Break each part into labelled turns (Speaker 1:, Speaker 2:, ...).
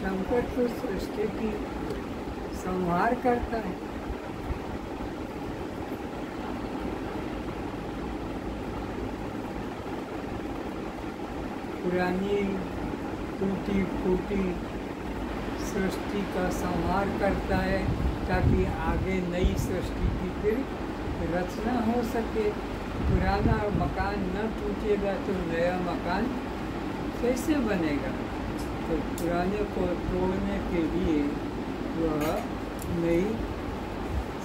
Speaker 1: शंकर तो सृष्टि की संहार करता है। पुरानी टूटी फूटी सृष्टि का संहार करता है ताकि आगे नई सृष्टि की फिर रचना हो सके। पुराना मकान न टूटेगा तो नया मकान कैसे बनेगा? तो पुराने को तोड़ने के लिए वह नई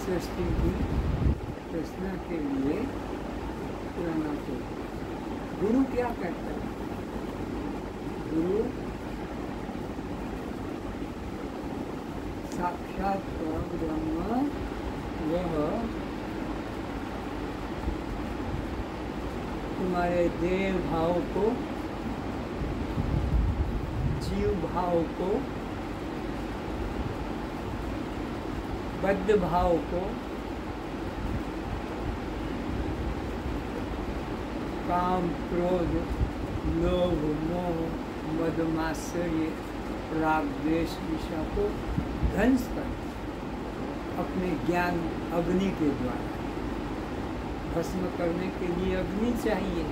Speaker 1: सृष्टि की रचना के लिए पुराना को। गुरु क्या करता है? गुरु साक्षात ब्रह्म, वह तुम्हारे देह भाव को, जीव भाव को, बद्ध भाव को, काम, क्रोध, लोभ, मोह, मद, मात्सर्य, राग, द्वेष, ईर्ष्या को ध्वंस कर अपने ज्ञान अग्नि के द्वारा भस्म करने के लिए अग्नि चाहिए।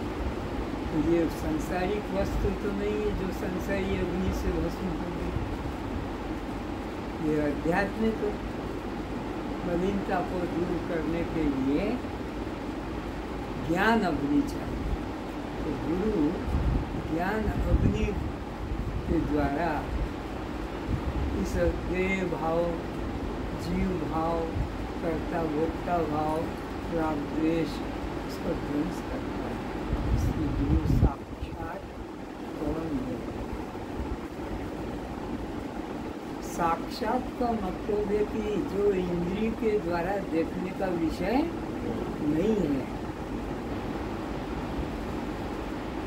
Speaker 1: तो ये सांसारिक वस्तु तो नहीं है जो संसारी अग्नि से भस्म हो गई। ये आध्यात्मिक मलिनता को दूर करने के लिए ज्ञान अग्नि चाहिए। तो गुरु ज्ञान अग्नि के द्वारा इस देह भाव, जीव भाव, कर्ता भोक्ता भाव, राग द्वेष, इसका ध्वंस करता है। इसलिए गुरु साक्षात परम है। साक्षात का मतलब है कि जो इंद्रिय के द्वारा देखने का विषय नहीं है।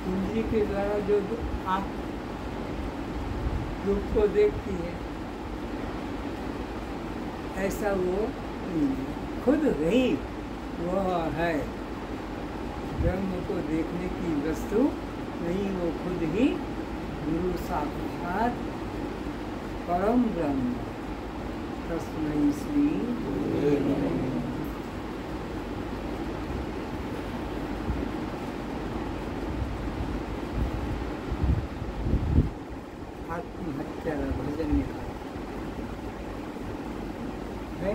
Speaker 1: इंद्रिय के द्वारा जो आँख रूप को देखती है, ऐसा वो खुद ही वह है। ब्रह्म को देखने की वस्तु नहीं, वो खुद ही गुरु साक्षात परम ब्रह्म। तस्मै श्री आत्महत्या भजन में है।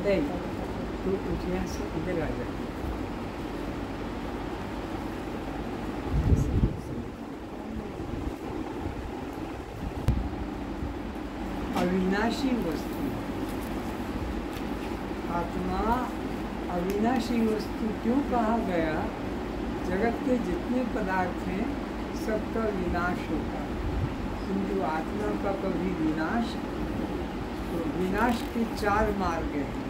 Speaker 1: नहीं, तू उठिया से इधर आ जा। अविनाशी वस्तु, आत्मा अविनाशी वस्तु क्यों कहा गया? जगत के जितने पदार्थ हैं सबका विनाश होता है, किंतु आत्मा का कभी विनाश। तो विनाश के चार मार्ग हैं।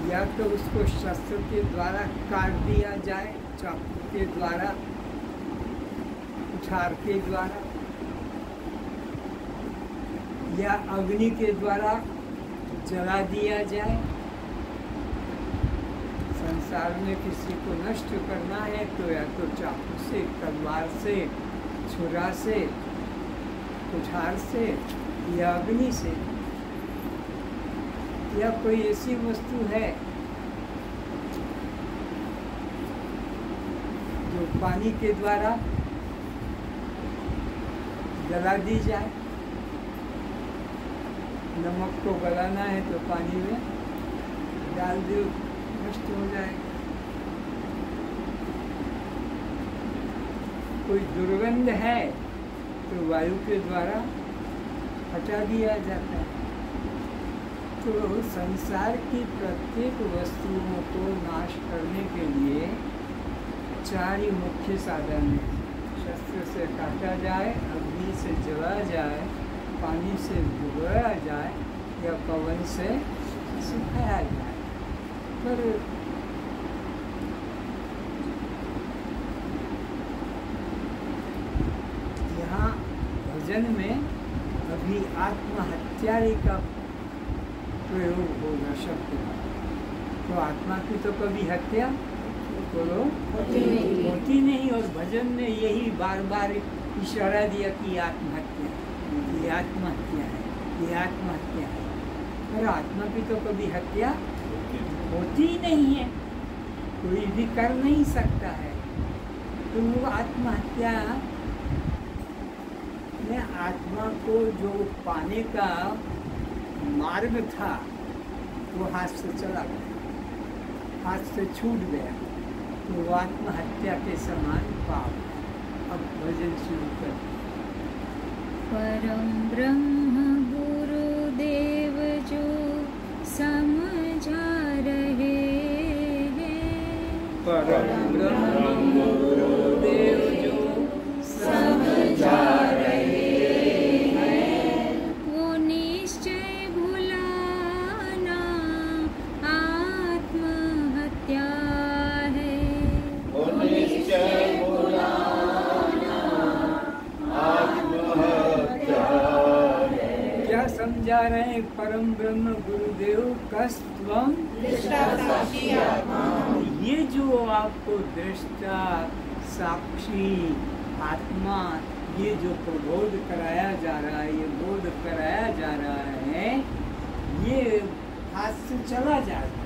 Speaker 1: या तो उसको शस्त्र के द्वारा काट दिया जाए, चाकू के द्वारा, कुठार के द्वारा, या अग्नि के द्वारा जला दिया जाए। संसार में किसी को नष्ट करना है तो या तो चाकू से, तलवार से, छुरा से, कुठार से या अग्नि से। या कोई ऐसी वस्तु है जो पानी के द्वारा जला दी जाए। नमक को गलाना है तो पानी में डाल दो, नष्ट हो जाए। कोई दुर्गंध है तो वायु के द्वारा हटा दिया जाता है। तो संसार की प्रत्येक वस्तुओं को नाश करने के लिए चार ही मुख्य साधन हैं। शस्त्र से काटा जाए, अग्नि से जला जाए, पानी से भिगोया जाए या पवन से सुखाया जाए। पर यहाँ भजन में अभी आत्महत्यारी का प्रयोग होगा शब्द का। तो आत्मा की तो कभी हत्या बोलो होती नहीं। और भजन में यही बार बार इशारा दिया कि आत्महत्या, ये आत्महत्या है, ये आत्महत्या है। पर आत्मा की तो कभी हत्या होती ही नहीं है, कोई भी कर नहीं सकता है। तो वो आत्महत्या में आत्मा को जो पाने का मार्ग था वो हाथ से चला गया, हाथ से छूट गया। तो वो आत्महत्या के समान पाप। अब भजन शुरू कर।
Speaker 2: परम ब्रह्म गुरुदेव जो समझा रहे हैं,
Speaker 1: परम ब्रह्म गुरुदेव जो समझा रहे हैं,
Speaker 2: वो निश्चय भुलाना आत्महत्या है।
Speaker 3: वो निश्चय भुलाना आत्महत्या है।
Speaker 1: क्या समझा रहे हैं परम ब्रह्म गुरुदेव कस्त्वम? ये जो आपको दृष्टा साक्षी आत्मा, ये जो प्रबोध कराया जा रहा है, ये बोध कराया जा रहा है, ये हाथ से चला जाएगा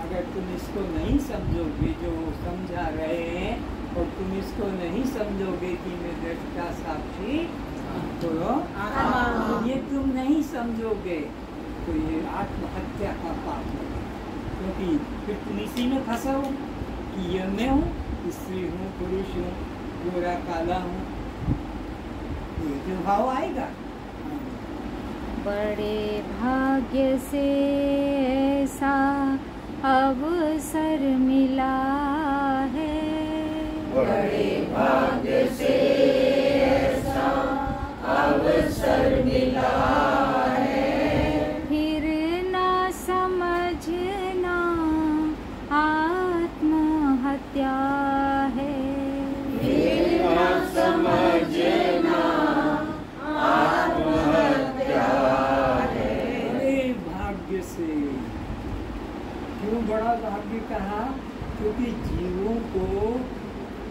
Speaker 1: अगर तुम इसको नहीं समझोगे। जो समझा रहे हैं और तुम इसको नहीं समझोगे कि मैं दृष्टा साक्षी तो ये तुम नहीं समझोगे, तो ये आत्महत्या का पाप है। क्योंकि फिर तुम इसी में फंसा हो कि ये मैं हूँ, स्त्री हूँ, पुरुष हूँ, गोरा काला हूँ, ये जो भाव आएगा।
Speaker 2: बड़े भाग्य से ऐसा अवसर मिला है,
Speaker 3: बड़े भाग्य से ऐसा अवसर मिला है।
Speaker 2: फिर ना समझना आत्महत्या है।
Speaker 3: फिर ना समझना आत्महत्या है।
Speaker 1: बड़े भाग्य से, क्यों बड़ा भाग्य कहा? क्योंकि जीवों को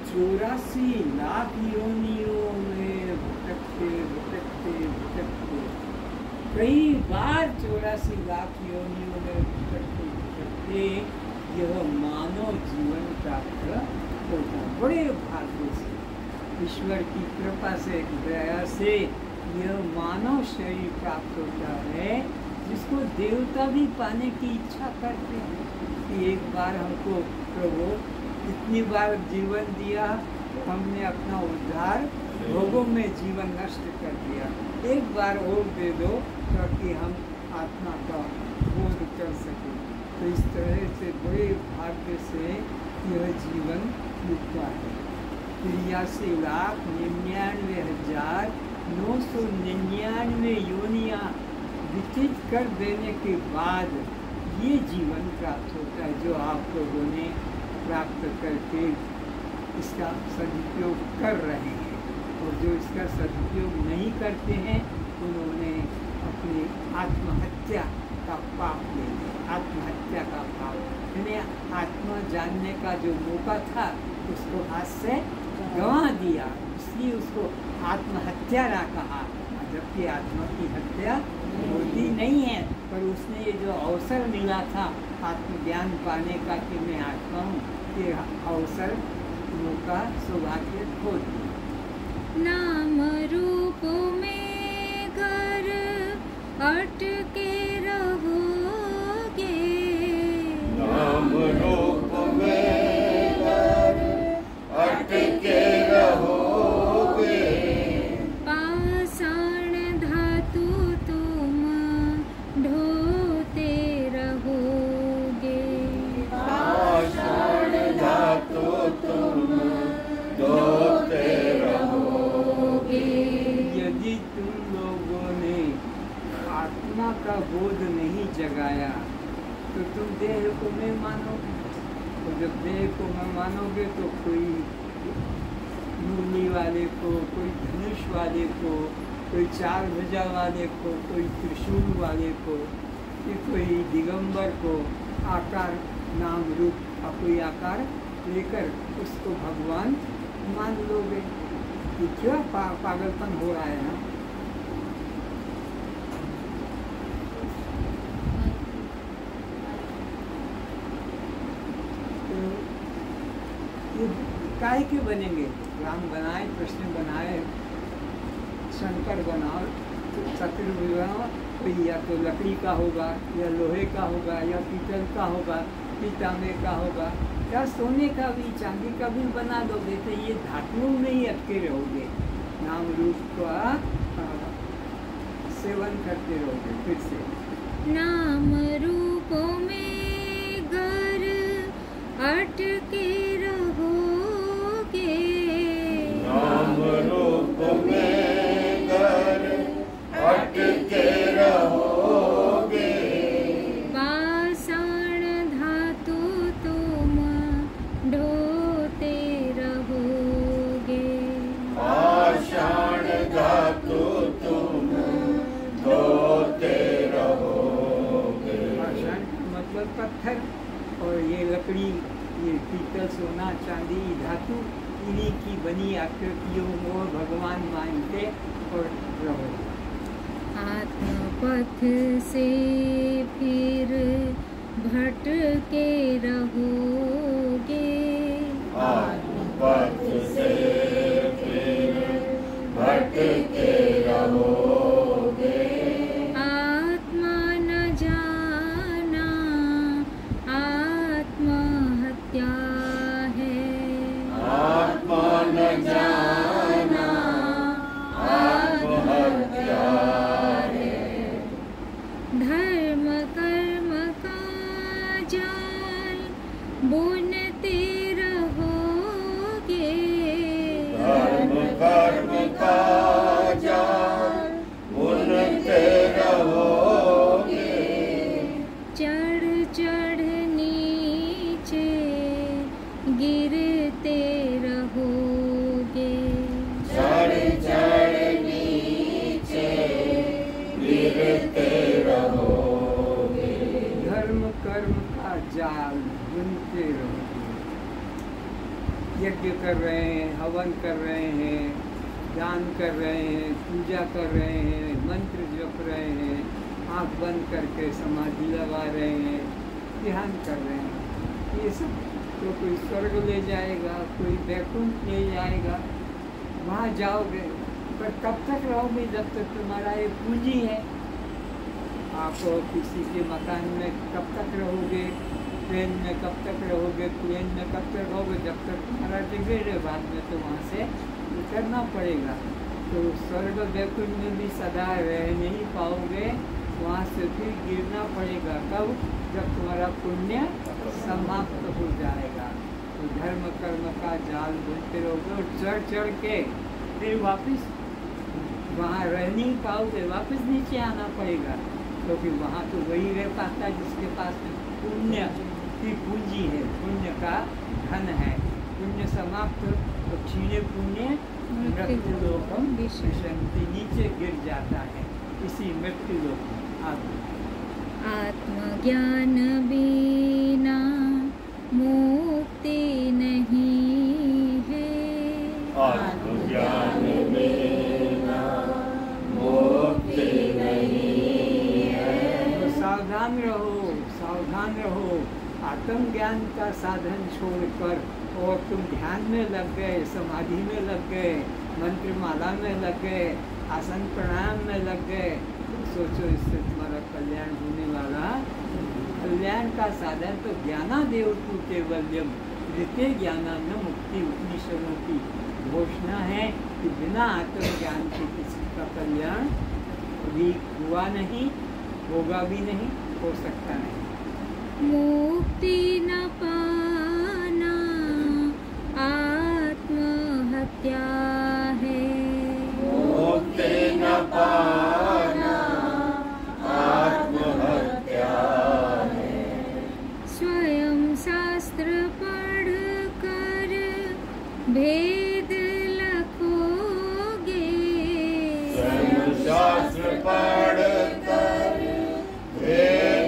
Speaker 1: 84 लाख योनियों में भटकते भटकते भटकते, कई बार 84 लाख योनियों में भटकते भटकते यह मानव जीवन प्राप्त होता। बड़े भाग्य से, ईश्वर की कृपा से, दया से यह मानव शरीर प्राप्त होता है, जिसको देवता भी पाने की इच्छा करते हैं कि एक बार हमको प्रभु इतनी बार जीवन दिया, हमने अपना उद्धार भोगों में जीवन नष्ट कर दिया, एक बार और दे दो ताकि हम आत्मा का बोध कर सकें। तो इस तरह से बड़े भाग्य से यह जीवन मिलता है। 83,99,999 योनियाँ व्यतीत कर देने के बाद ये जीवन प्राप्त होता है, जो आप लोगों ने प्राप्त करके इसका सदुपयोग कर रहे हैं। और जो इसका सदुपयोग नहीं करते हैं उन्होंने अपनी आत्महत्या का पाप ले लिया। आत्महत्या का पाप यानी आत्मा जानने का जो मौका था उसको हाथ से गंवा दिया, इसलिए उसको आत्महत्या ना कहा। जबकि आत्मा की हत्या होती नहीं है, पर उसने ये जो अवसर मिला था आत्मज्ञान पाने का कि मैं आत्मा हूँ, ये अवसर मौका सौभाग्य खो दिया।
Speaker 2: नाम रूप में घर अटके रहोगे,
Speaker 3: नाम रूप में घर अटके रहोगे।
Speaker 2: पाषाण धातु तुम ढोते रहोगे।
Speaker 3: पाषाण धातु तुम ढोते रहोगे।
Speaker 1: यदि तुम लोगों ने आत्मा का बोध नहीं जगाया तो तुम देह को मैं मानोगे, और जब देह को मैं मानोगे तो कोई मुरली वाले को, कोई धनुष वाले को, कोई 4 भुजा वाले को, कोई त्रिशूल वाले को कि कोई दिगंबर को आकार नाम रूप का कोई आकार लेकर उसको भगवान मान लोगे? ये क्या पागलपन हो रहा है ना? तो ये काय के बनेंगे? राम बनाए, कृष्ण बनाए, शंकर बनाओ, शत्रु बनाओ, कोई या तो लकड़ी का होगा या लोहे का होगा या पीतल का होगा, पीताम्बर का होगा या सोने का भी, चांदी का भी बना दोगे तो ये धातुओं में ही अटके रहोगे, नाम रूप का सेवन करते रहोगे। फिर से
Speaker 2: नाम रूपों में घर अटके रहोगे,
Speaker 3: नाम रूप में घर अटके रहोगे,
Speaker 2: पाषाण धातु तुम ढोते रहोगे,
Speaker 3: पाषाण धातु तुम ढोते रहोगे।
Speaker 1: पाषाण मतलब पत्थर, और ये लकड़ी, ये पीतल, सोना, चांदी, धातु, इन्हीं की बनी आकृतियों को भगवान मानते और रहो।
Speaker 2: आत्मपथ से फिर भटके रहोगे,
Speaker 3: आत्मपथ से फिर भटके रहोगे,
Speaker 2: आत्मा न जाना आत्महत्या है,
Speaker 3: आत्मा न जाना आत्महत्या है,
Speaker 2: धर्म कर्म का जाल बुनते रहोगे,
Speaker 3: धर्म कर्म का जाल बुनते रहोगे,
Speaker 2: चढ़ चढ़ नीचे गिरते रहोगे,
Speaker 3: चढ़ चढ़ नीचे गिरते रहोगे,
Speaker 1: धर्म कर्म का जाल बुनते रहोगे। यज्ञ कर रहे हैं, हवन कर रहे हैं, दान कर रहे हैं, पूजा कर रहे हैं, मंत्र जप रहे हैं, आँख बंद करके समाधि लगा रहे हैं, ध्यान कर रहे हैं, ये सब तो कोई स्वर्ग ले जाएगा, कोई वैकुंठ ले जाएगा, वहाँ जाओगे, पर कब तक रहोगे? जब तक तुम्हारा ये पूंजी है। आप किसी के मकान में कब तक रहोगे? ट्रेन में कब तक रहोगे? प्लेन में कब तक रहोगे? जब तक तुम्हारा टिकट है, बाद में तो वहाँ से उतरना पड़ेगा। तो स्वर्ग वैकुंठ में भी सदा रह नहीं पाओगे, वहाँ से फिर गिरना पड़ेगा। कब? जब तुम्हारा पुण्य समाप्त हो जाएगा। तो धर्म कर्म का जाल बुनते रहोगे और चढ़ चढ़ के फिर वापस वहाँ रह नहीं पाओगे, वापस नीचे आना पड़ेगा, क्योंकि वहाँ तो वही रह पाता है जिसके पास पुण्य की पूंजी है, पुण्य का धन है। पुण्य समाप्त तो क्षीणे पुण्य मृत्यु लोकम विशंति, नीचे गिर जाता है इसी मृत्यु लोक में।
Speaker 2: आत्मज्ञान बिना मुक्ति नहीं है,
Speaker 3: आत्मज्ञान बिना मुक्ति नहीं है,
Speaker 1: तो सावधान रहो, सावधान रहो। आत्मज्ञान का साधन छोड़कर और तुम ध्यान में लग गए, समाधि में लग गए, मंत्र माला में लग गए, आसन प्राणायाम में लग गए, तो सोचो इससे तुम्हारा कल्याण होने वाला। कल्याण का साधन तो ज्ञानादेव तू केवल्यम ऋते ज्ञाना न मुक्ति, उपनिषदों की घोषणा है कि बिना आत्मज्ञान के किसी का कल्याण कभी हुआ नहीं, होगा भी नहीं, हो सकता नहीं।
Speaker 2: मुक्ति न पाना आत्महत्या है,
Speaker 3: मुक्ति न पाना आत्महत्या है,
Speaker 2: स्वयं शास्त्र पढ़ कर भेद लखोगे,
Speaker 3: स्वयं शास्त्र पढ़ कर भेद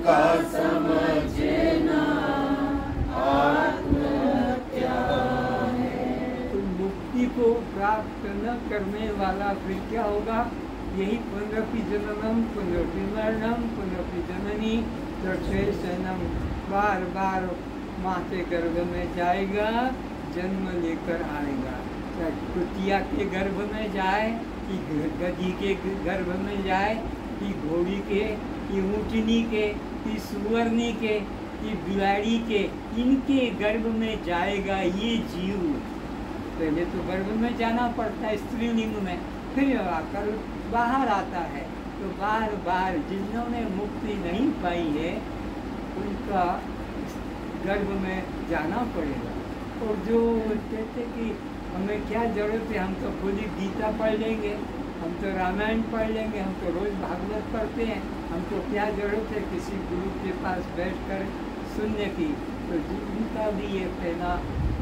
Speaker 3: का समझना आत्महत्या है।
Speaker 1: तो मुक्ति को प्राप्त न करने वाला फिर क्या होगा? यही पुनरपि जननम पुनरपि मरणम पुनरपि जननी तक्षेशनम, बार बार माँ के गर्भ में जाएगा, जन्म लेकर आएगा। चाहे कुतिया के गर्भ में जाए कि गधी के गर्भ में जाए कि घोड़ी के कि ऊँटनी के कि सुअरनी के कि बिलाड़ी के, इनके गर्भ में जाएगा ये जीव। पहले तो गर्भ में जाना पड़ता है स्त्रीलिंग में, फिर आकर बाहर आता है। तो बार बार जिन्होंने मुक्ति नहीं पाई है उनका गर्भ में जाना पड़ेगा। और जो कहते कि हमें क्या ज़रूरत है, हम तो खुद ही गीता पढ़ लेंगे, हम तो रामायण पढ़ लेंगे, हम तो रोज़ भागवत पढ़ते हैं, हमको क्या ज़रूरत है किसी गुरु के पास बैठकर सुनने की। तो उनका भी ये कहना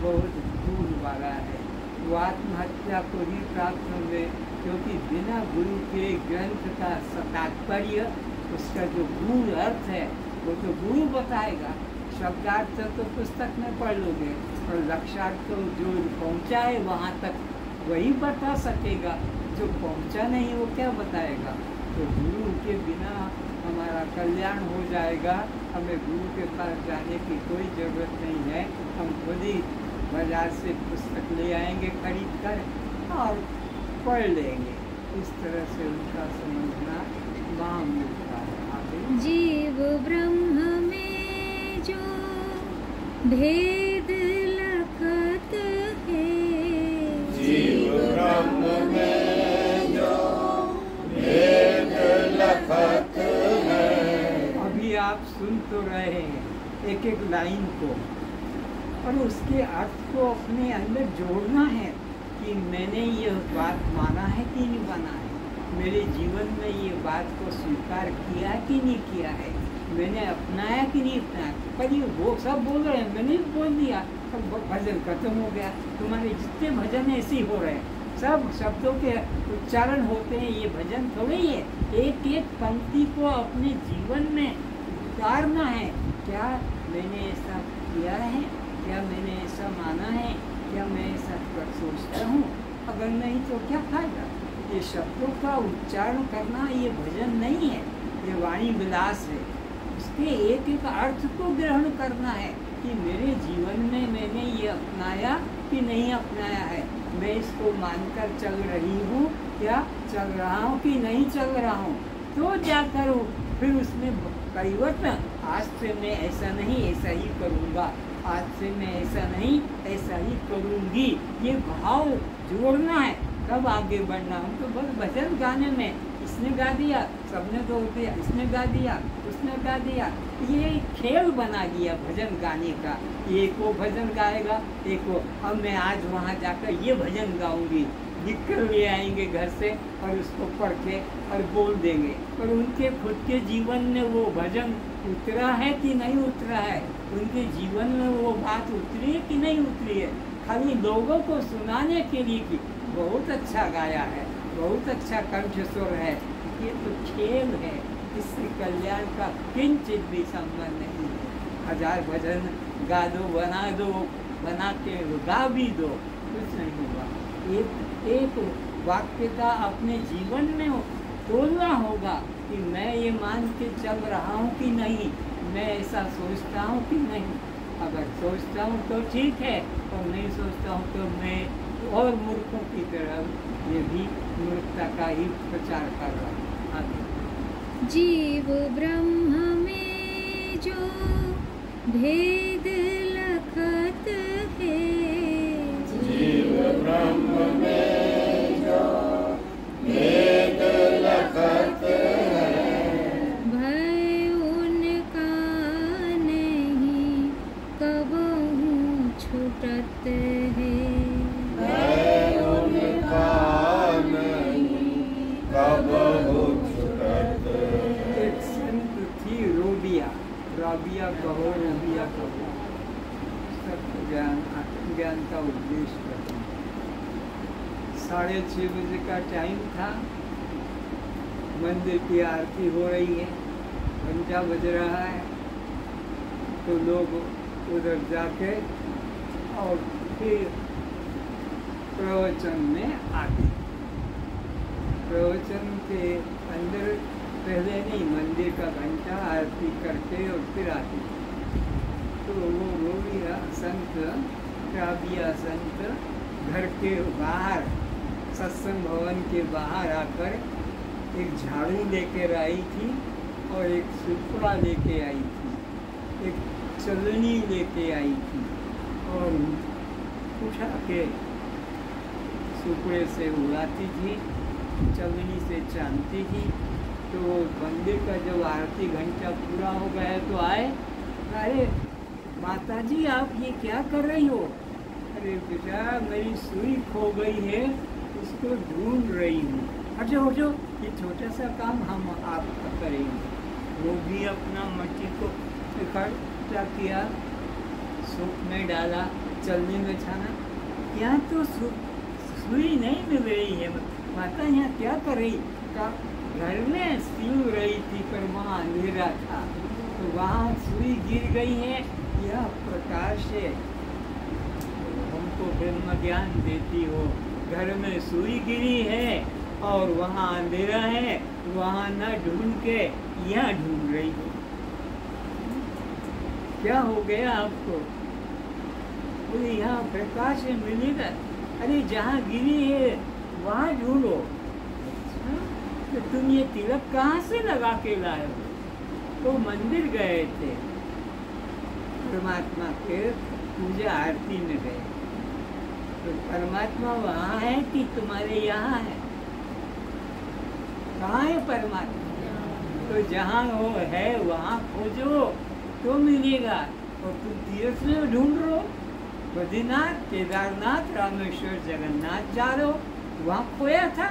Speaker 1: बहुत दूर वाला है। वो आत्महत्या को ही प्राप्त होंगे, क्योंकि बिना गुरु के ग्रंथ का तात्पर्य, उसका जो मूल अर्थ है वो तो गुरु बताएगा। शब्दार्थ तो पुस्तक में पढ़ लोगे, और लक्ष्यार्थ तो जो पहुंचा है वहाँ तक वही बता सकेगा, जो पहुंचा नहीं वो क्या बताएगा। तो गुरु के बिना हमारा कल्याण हो जाएगा। हमें गुरु के पास जाने की कोई ज़रूरत नहीं है, हम खुद ही बाजार से पुस्तक ले आएंगे खरीद कर और पढ़ लेंगे। इस तरह से उनका समझना वहाँ मिलता है। आगे
Speaker 2: जीव ब्रह्म में जो भेद लखत है,
Speaker 3: जीव ब्रह्म में जो भेद लखत है।
Speaker 1: अभी आप सुन तो रहे हैं एक एक लाइन को, और उसके अर्थ को अपने अंदर जोड़ना है कि मैंने ये बात माना है कि नहीं माना है, मेरे जीवन में ये बात को स्वीकार किया कि नहीं किया है, मैंने अपनाया कि नहीं अपनाया। पर ये वो सब बोल रहे हैं, मैंने भी बोल दिया, सब भजन खत्म हो गया। तुम्हारे जितने भजन ऐसे ही हो रहे हैं, सब शब्दों के उच्चारण होते हैं, ये भजन थोड़े ही है। एक एक पंक्ति को अपने जीवन में उतारना है। क्या मैंने ऐसा किया है, क्या मैंने ऐसा माना है, क्या मैं ऐसा सोचता हूँ? अगर नहीं तो क्या फायदा। ये शब्दों का उच्चारण करना ये भजन नहीं है, ये वाणी विलास है। उसके एक एक अर्थ को ग्रहण करना है कि मेरे जीवन में मैंने ये अपनाया कि नहीं अपनाया है, मैं इसको मानकर चल रही हूँ, क्या चल रहा हूँ कि नहीं चल रहा हूँ। तो जाकर फिर उसमें परिवर्तन, आज से मैं ऐसा नहीं ऐसा ही करूँगा, आज से मैं ऐसा नहीं ऐसा ही करूँगी, ये भाव जोड़ना है, तब आगे बढ़ना। हम तो बस भजन गाने में इसने गा दिया, सबने तो दिया, इसने गा दिया, उसने गा दिया, ये खेल बना दिया भजन गाने का। एक वो भजन गाएगा, एक वो, अब मैं आज वहाँ जाकर ये भजन गाऊंगी, लिख कर ले आएंगे घर से और उसको पढ़ के और बोल देंगे। पर उनके खुद के जीवन में वो भजन उतरा है कि नहीं उतरा है, उनके जीवन में वो बात उतरी है कि नहीं उतरी है। खाली लोगों को सुनाने के लिए कि बहुत अच्छा गाया है, बहुत अच्छा कंठ स्वर है, ये तो खेल है, इससे कल्याण का किंचित भी संबंध नहीं है। 1000 भजन गा दो, बना के गा भी दो, कुछ नहीं होगा। एक वाक्य का अपने जीवन में तोड़ना होगा कि मैं ये मान के चल रहा हूँ कि नहीं, मैं ऐसा सोचता हूँ कि नहीं। अगर सोचता हूँ तो ठीक है, और नहीं सोचता हूँ तो मैं और मूर्खों की तरह ये भी मूर्खता का ही प्रचार कर रहा हूँ। आगे
Speaker 2: जीव ब्रह्म में जो भेद लखत है,
Speaker 3: जीव ब्रह्म में जो भेद लखत है।
Speaker 2: भय उनका नहीं कबहू छूटत है,
Speaker 3: भय उनका नहीं कबहू छूटत है।
Speaker 1: एक संत थी रोबिया, राबिया कहो, रोबिया कहो, सब ज्ञान का उपदेश करती। 6:30 बजे का टाइम था, मंदिर की आरती हो रही है, घंटा बज रहा है तो लोग उधर जाके और फिर प्रवचन में आते। प्रवचन के अंदर पहले नहीं, मंदिर का घंटा आरती करते और फिर आते। तो वो रोगिया संत, राबिया संत घर के बाहर, सत्संग भवन के बाहर आकर एक झाड़ू लेकर आई थी और एक सुपड़ा लेके आई थी, एक चलनी लेके आई थी और उठा के सुपड़े से उड़ाती थी, चलनी से चांदती थी। तो वो मंदिर का जब आरती घंटा पूरा हो गया है तो आए, अरे माता जी आप ये क्या कर रही हो? अरे बेटा मेरी सुई खो गई है, उसको ढूंढ रही हूँ। हटो हटो, ये छोटा सा काम हम आपका करेंगे। वो भी अपना मट्टी को इकट्ठा किया, सूप में डाला, चलनी में छाना। यहाँ तो सुई नहीं मिल रही है माता, यहाँ क्या कर रही? का घर में सिल रही थी पर वहाँ अंधेरा था तो वहाँ सुई गिर गई है। यह प्रकाश है, हमको ब्रह्म ज्ञान देती हो। घर में सुई गिरी है और वहाँ अंधेरा है, वहाँ न ढूंढ के यहाँ ढूंढ रही हो। क्या हो गया आपको? बोले यहाँ प्रकाश है, मिलेगा। अरे जहाँ गिरी है वहाँ ढूंढो। तो तुम ये तिलक कहाँ से लगा के लाए हो? तो मंदिर गए थे, परमात्मा के पूजा आरती में गए। तो परमात्मा वहाँ है कि तुम्हारे यहाँ है? कहाँ है परमात्मा? तो जहाँ वो है वहाँ खोजो तो मिलेगा। और तुम तीर्थ में ढूंढ रहो, बद्रीनाथ, केदारनाथ, रामेश्वर, जगन्नाथ जा रहे हो, वहाँ खोया था,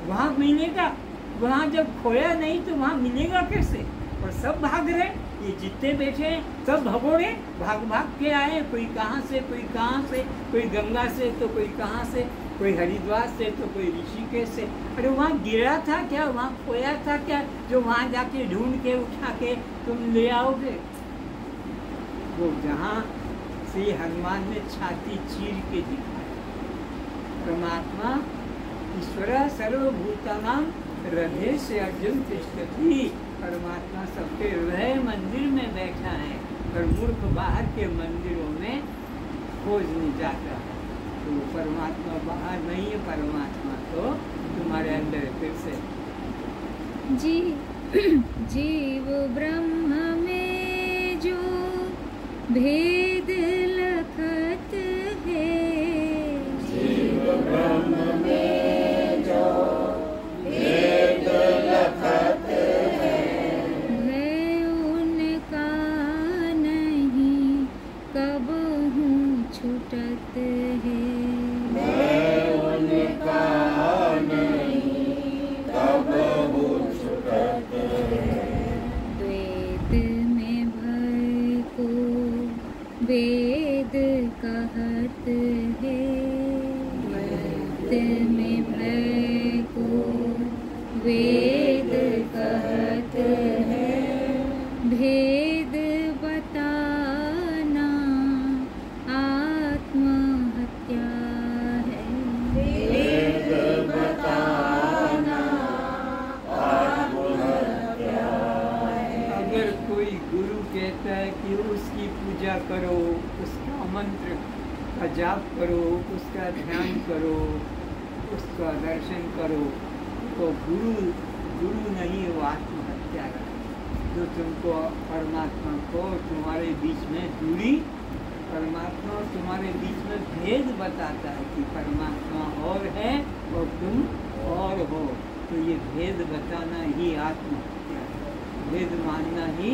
Speaker 1: वहाँ मिलेगा। वहाँ जब खोया नहीं तो वहाँ मिलेगा कैसे? और सब भाग रहे, ये जितने बैठे हैं सब भगोड़े, भाग भाग के आए, कोई कहाँ से, कोई कहाँ से, कोई गंगा से तो कोई कहाँ से, कोई हरिद्वार से तो कोई ऋषिकेश से। अरे वहाँ गिरा था क्या? वहाँ खोया था क्या जो वहाँ जाके ढूंढ के उठा के तुम ले आओगे? वो जहाँ श्री हनुमान ने छाती चीर के दिखाया, परमात्मा ईश्वर सर्वभूतानां हृदय से अर्जुन तिष्ठति। परमात्मा सबके हृदय मंदिर में बैठा है और मूर्ख बाहर के मंदिरों में खोज नहीं जाता है। तो परमात्मा बाहर नहीं है, परमात्मा तो तुम्हारे अंदर फिर से।
Speaker 2: जीव ब्रह्म में जो भेद लखत है,
Speaker 3: जीव ब्रह्म में जो भेद लखत है,
Speaker 2: भय उनका नहीं कबहू छूटत है।
Speaker 3: भय उनका नहीं कबहू छूटत है।
Speaker 2: द्वैत में भय को वेद कहत है, द्वैत में भय को वेद कहत है। भेद बताना आत्महत्या है,
Speaker 3: वेद बताना आत्महत्या है।
Speaker 1: अगर कोई गुरु कहता है कि उसकी पूजा करो, उसका मंत्र का जाप करो, उसका ध्यान करो, उसका दर्शन करो, तो गुरु नहीं, वो आत्महत्या है। जो तुमको परमात्मा को तुम्हारे बीच में दूरी, परमात्मा और तुम्हारे बीच में भेद बताता है कि परमात्मा और है और तुम और हो। तो ये भेद बताना ही आत्महत्या है, भेद मानना ही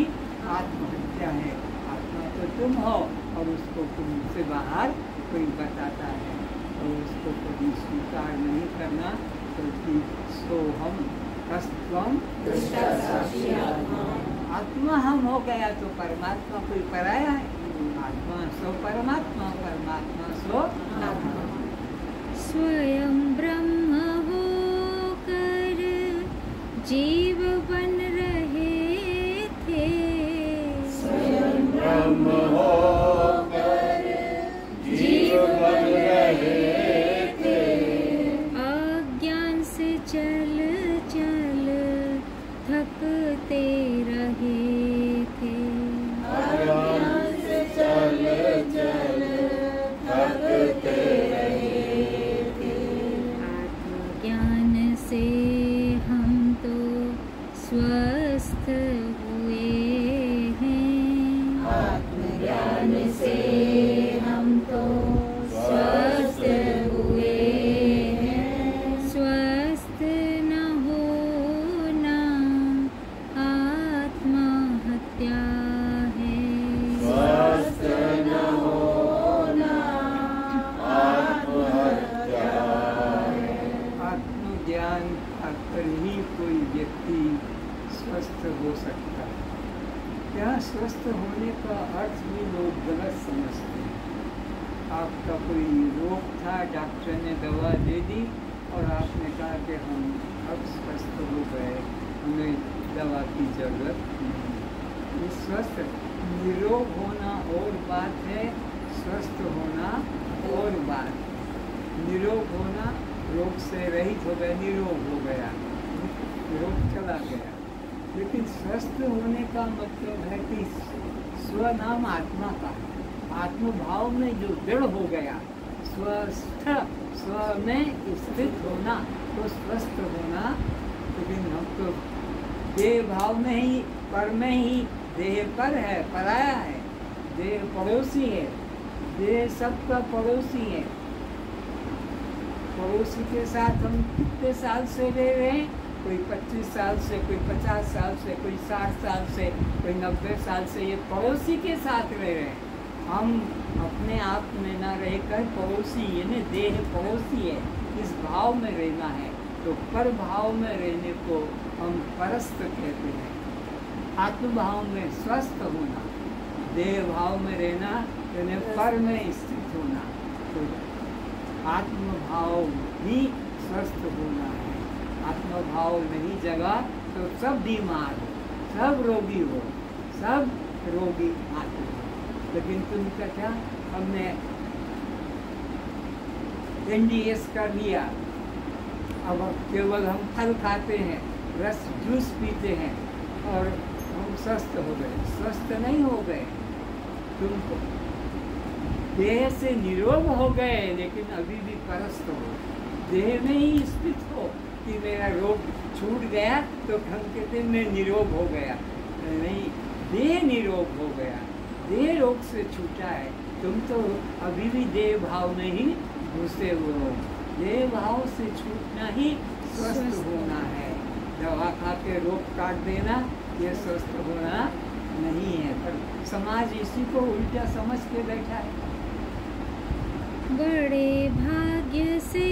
Speaker 1: आत्महत्या है। आत्मा तो तुम हो और उसको तुमसे बाहर कोई बताता है और उसको कभी स्वीकार नहीं करना। तो सोहम अस्त्वम आत्मा हम हो गया तो परमात्मा कोई पराया है? आत्मा सो परमात्मा, परमात्मा सो आत्मा।
Speaker 2: स्वयं ब्रह्म होकर जीव बन रहे
Speaker 3: ब्रह्म होकर जीव बन रहे थे।
Speaker 2: अज्ञान से चल चल थकते रहे थे।
Speaker 3: अज्ञान से चल चल थकते रहे थे।
Speaker 2: आत्मज्ञान से हम तो स्वस्थ हुए हैं।
Speaker 3: आत्मज्ञान से हम तो स्वस्थ हुए हैं।
Speaker 2: स्वस्थ न होना आत्महत्या है।
Speaker 3: स्वस्थ न होना आत्महत्या है।
Speaker 1: आत्मज्ञान पाकर ही कोई व्यक्ति स्वस्थ हो सकता है। यहाँ स्वस्थ होने का अर्थ भी लोग गलत समझते हैं। आपका कोई रोग था, डॉक्टर ने दवा दे दी और आपने कहा कि हम अब स्वस्थ हो गए, हमें दवा की जरूरत नहीं। ये स्वस्थ निरोग होना और बात है, स्वस्थ होना और बात। निरोग होना, रोग से रहित हो गया, निरोग हो गया, रोग चला गया। लेकिन स्वस्थ होने का मतलब है कि स्वनाम आत्मा का है। आत्मभाव में जो दृढ़ हो गया, स्वस्थ, स्व में स्थित होना, तो स्वस्थ होना। लेकिन हम तो देह भाव में ही, पर में ही, देह पर है, पराया है, देह पड़ोसी है, देह सबका पड़ोसी है। पड़ोसी के साथ हम कितने साल से रह रहे हैं? कोई 25 साल से, कोई 50 साल से, कोई 60 साल से, कोई 90 साल से, ये पड़ोसी के साथ रह रहे हैं। हम अपने आप में ना रहकर पड़ोसी, यानी देह पड़ोसी है, इस भाव में रहना है। तो पर भाव में रहने को हम परस्त कहते हैं। आत्मभाव में स्वस्थ होना, देह भाव में रहना, यानी पर में स्थित होना। तो आत्मभाव ही स्वस्थ होना है। आत्मभाव नहीं जगा तो सब बीमार हो, सब रोगी हो, सब रोगी आते हो। लेकिन तुमका क्या, हमने NDS कर लिया, अब केवल हम फल खाते हैं, रस जूस पीते हैं और हम स्वस्थ हो गए। स्वस्थ नहीं हो गए, तुमको देह से निरोग हो गए, लेकिन अभी भी परस्त हो, देह में ही स्थित हो कि मेरा रोग छूट गया तो हम कहते मैं निरोग हो गया। नहीं, देह निरोग हो गया, देह रोग से छूटा है। तुम तो अभी भी देह भाव में ही घुसे हुए हो। देह भाव से छूटना ही स्वस्थ होना है। दवा खा के रोग काट देना ये स्वस्थ होना नहीं है। पर समाज इसी को उल्टा समझ के बैठा है।
Speaker 2: बड़े भाग्य से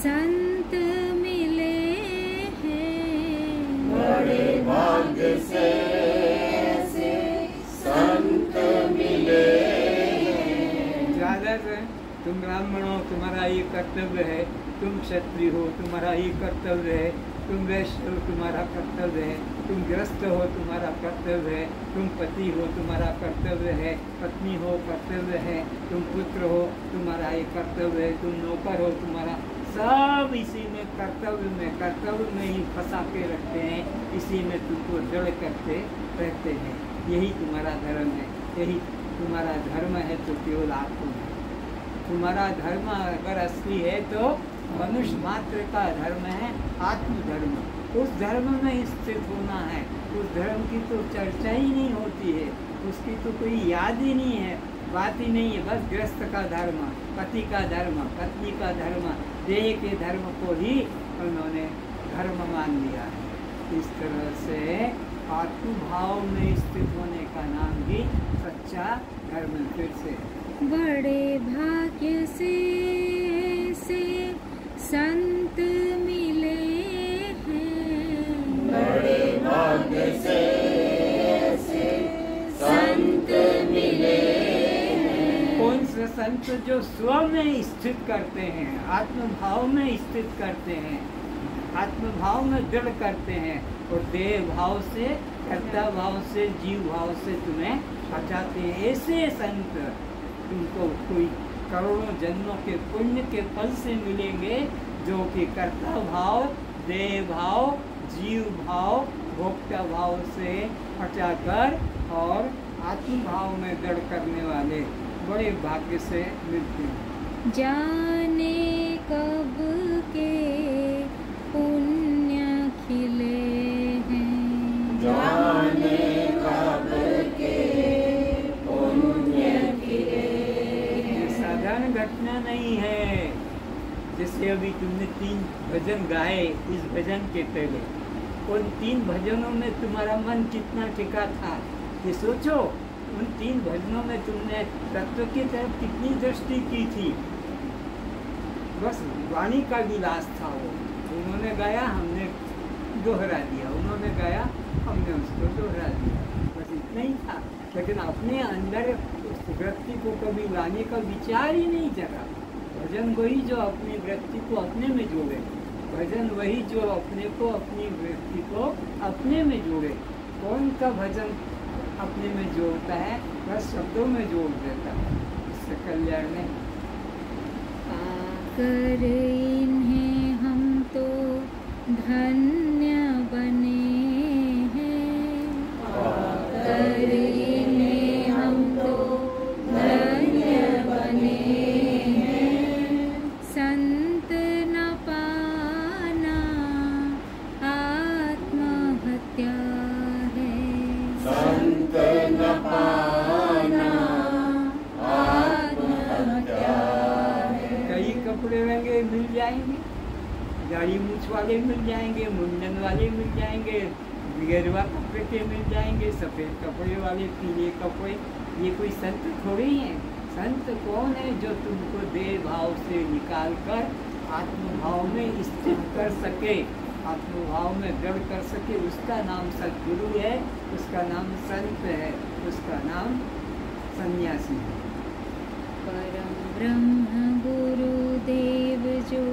Speaker 2: संत मिले हैं।
Speaker 3: बड़े भाग्य से संत मिले हैं।
Speaker 1: ज्यादातर तुम ब्राह्मण हो, तुम्हारा ये कर्तव्य है, तुम क्षत्रिय हो, तुम्हारा ये कर्तव्य है, तुम वैश्य हो, तुम्हारा कर्तव्य है, तुम गृहस्थ हो, तुम्हारा कर्तव्य है, तुम पति हो, तुम्हारा कर्तव्य है, पत्नी हो, कर्तव्य है, तुम पुत्र हो, तुम्हारा ये कर्तव्य है, तुम नौकर हो, तुम्हारा सब इसी में कर्तव्य में ही फंसा के रखते हैं, इसी में तुमको दृढ़ करते रहते हैं। यही तुम्हारा धर्म है, यही तुम्हारा धर्म है। तो केवल आपको है तुम्हारा धर्म अगर असली है तो मनुष्य मात्र का धर्म है आत्मधर्म। उस धर्म में स्थित होना है। उस धर्म की तो चर्चा ही नहीं होती है, उसकी तो कोई याद ही नहीं है, बात ही नहीं है। बस गृहस्थ का धर्म, पति का धर्म, पत्नी का धर्म, देह के धर्म को ही उन्होंने धर्म मान लिया है। इस तरह से आत्मभाव में स्थित होने का नाम ही सच्चा धर्म। फिर से
Speaker 2: बड़े भाग्य से संत मिले हैं।
Speaker 3: बड़े भाग्य से संत मिले हैं।
Speaker 1: कौन से संत? जो स्व में स्थित करते हैं, आत्मभाव में स्थित करते हैं, आत्मभाव में दृढ़ करते हैं और देह भाव से कर्ता भाव से जीव भाव से तुम्हें हटाते हैं। ऐसे संत तुमको कोई करोड़ों जन्मों के पुण्य के फल से मिलेंगे, जो कि कर्ता भाव, देह भाव, जीव भाव, भोक्ता भाव से हटाकर और आत्म भाव में दृढ़ करने वाले बड़े भाग्य से मिलते हैं।
Speaker 2: जाने कब के पुण्य खिले हैं,
Speaker 3: जाने कब के पुण्य खिले।
Speaker 1: ये साधारण घटना नहीं है। जैसे अभी तुमने 3 भजन गाए इस भजन के पहले, उन 3 भजनों में तुम्हारा मन कितना टिका था ये सोचो। उन 3 भजनों में तुमने तत्व की तरफ कितनी दृष्टि की थी। बस वाणी का विलास था वो। उन्होंने गाया, हमने दोहरा दिया, उन्होंने गाया, हमने उसको दोहरा दिया, बस इतना ही था। लेकिन अपने अंदर उस वृत्ति को कभी लाने का विचार ही नहीं जगा। भजन वही जो अपनी वृत्ति को अपने में जोड़े, भजन वही जो अपने को, अपनी वृत्ति को अपने में जोड़े। कौन का भजन अपने में जोड़ता है? बस शब्दों में जोड़ देता है। इससे कल्याण नहीं।
Speaker 2: पाकर इन्हें हम तो धन्य बने हैं, पाकर इन्हें हम तो धन्य बने हैं। संत न पाना आत्महत्या है,
Speaker 3: संत न पाना आत्महत्या है।
Speaker 1: कई कपड़े रंगे मिल जाएंगे, दाढ़ी मूछ वाले मिल जाएंगे, मुंडन वाले मिल जाएंगे, गेरुआ कपड़े के मिल जाएंगे, सफ़ेद कपड़े वाले, पीले कपड़े। ये कोई संत थोड़े ही हैं। संत कौन है? जो तुमको देह भाव से निकाल कर आत्मभाव में स्थित कर सके, आत्मभाव में दृढ़ कर सके। उसका नाम सद्गुरु है, उसका नाम संत है, उसका नाम सन्यासी है।
Speaker 2: परम ब्रह्म गुरुदेव जो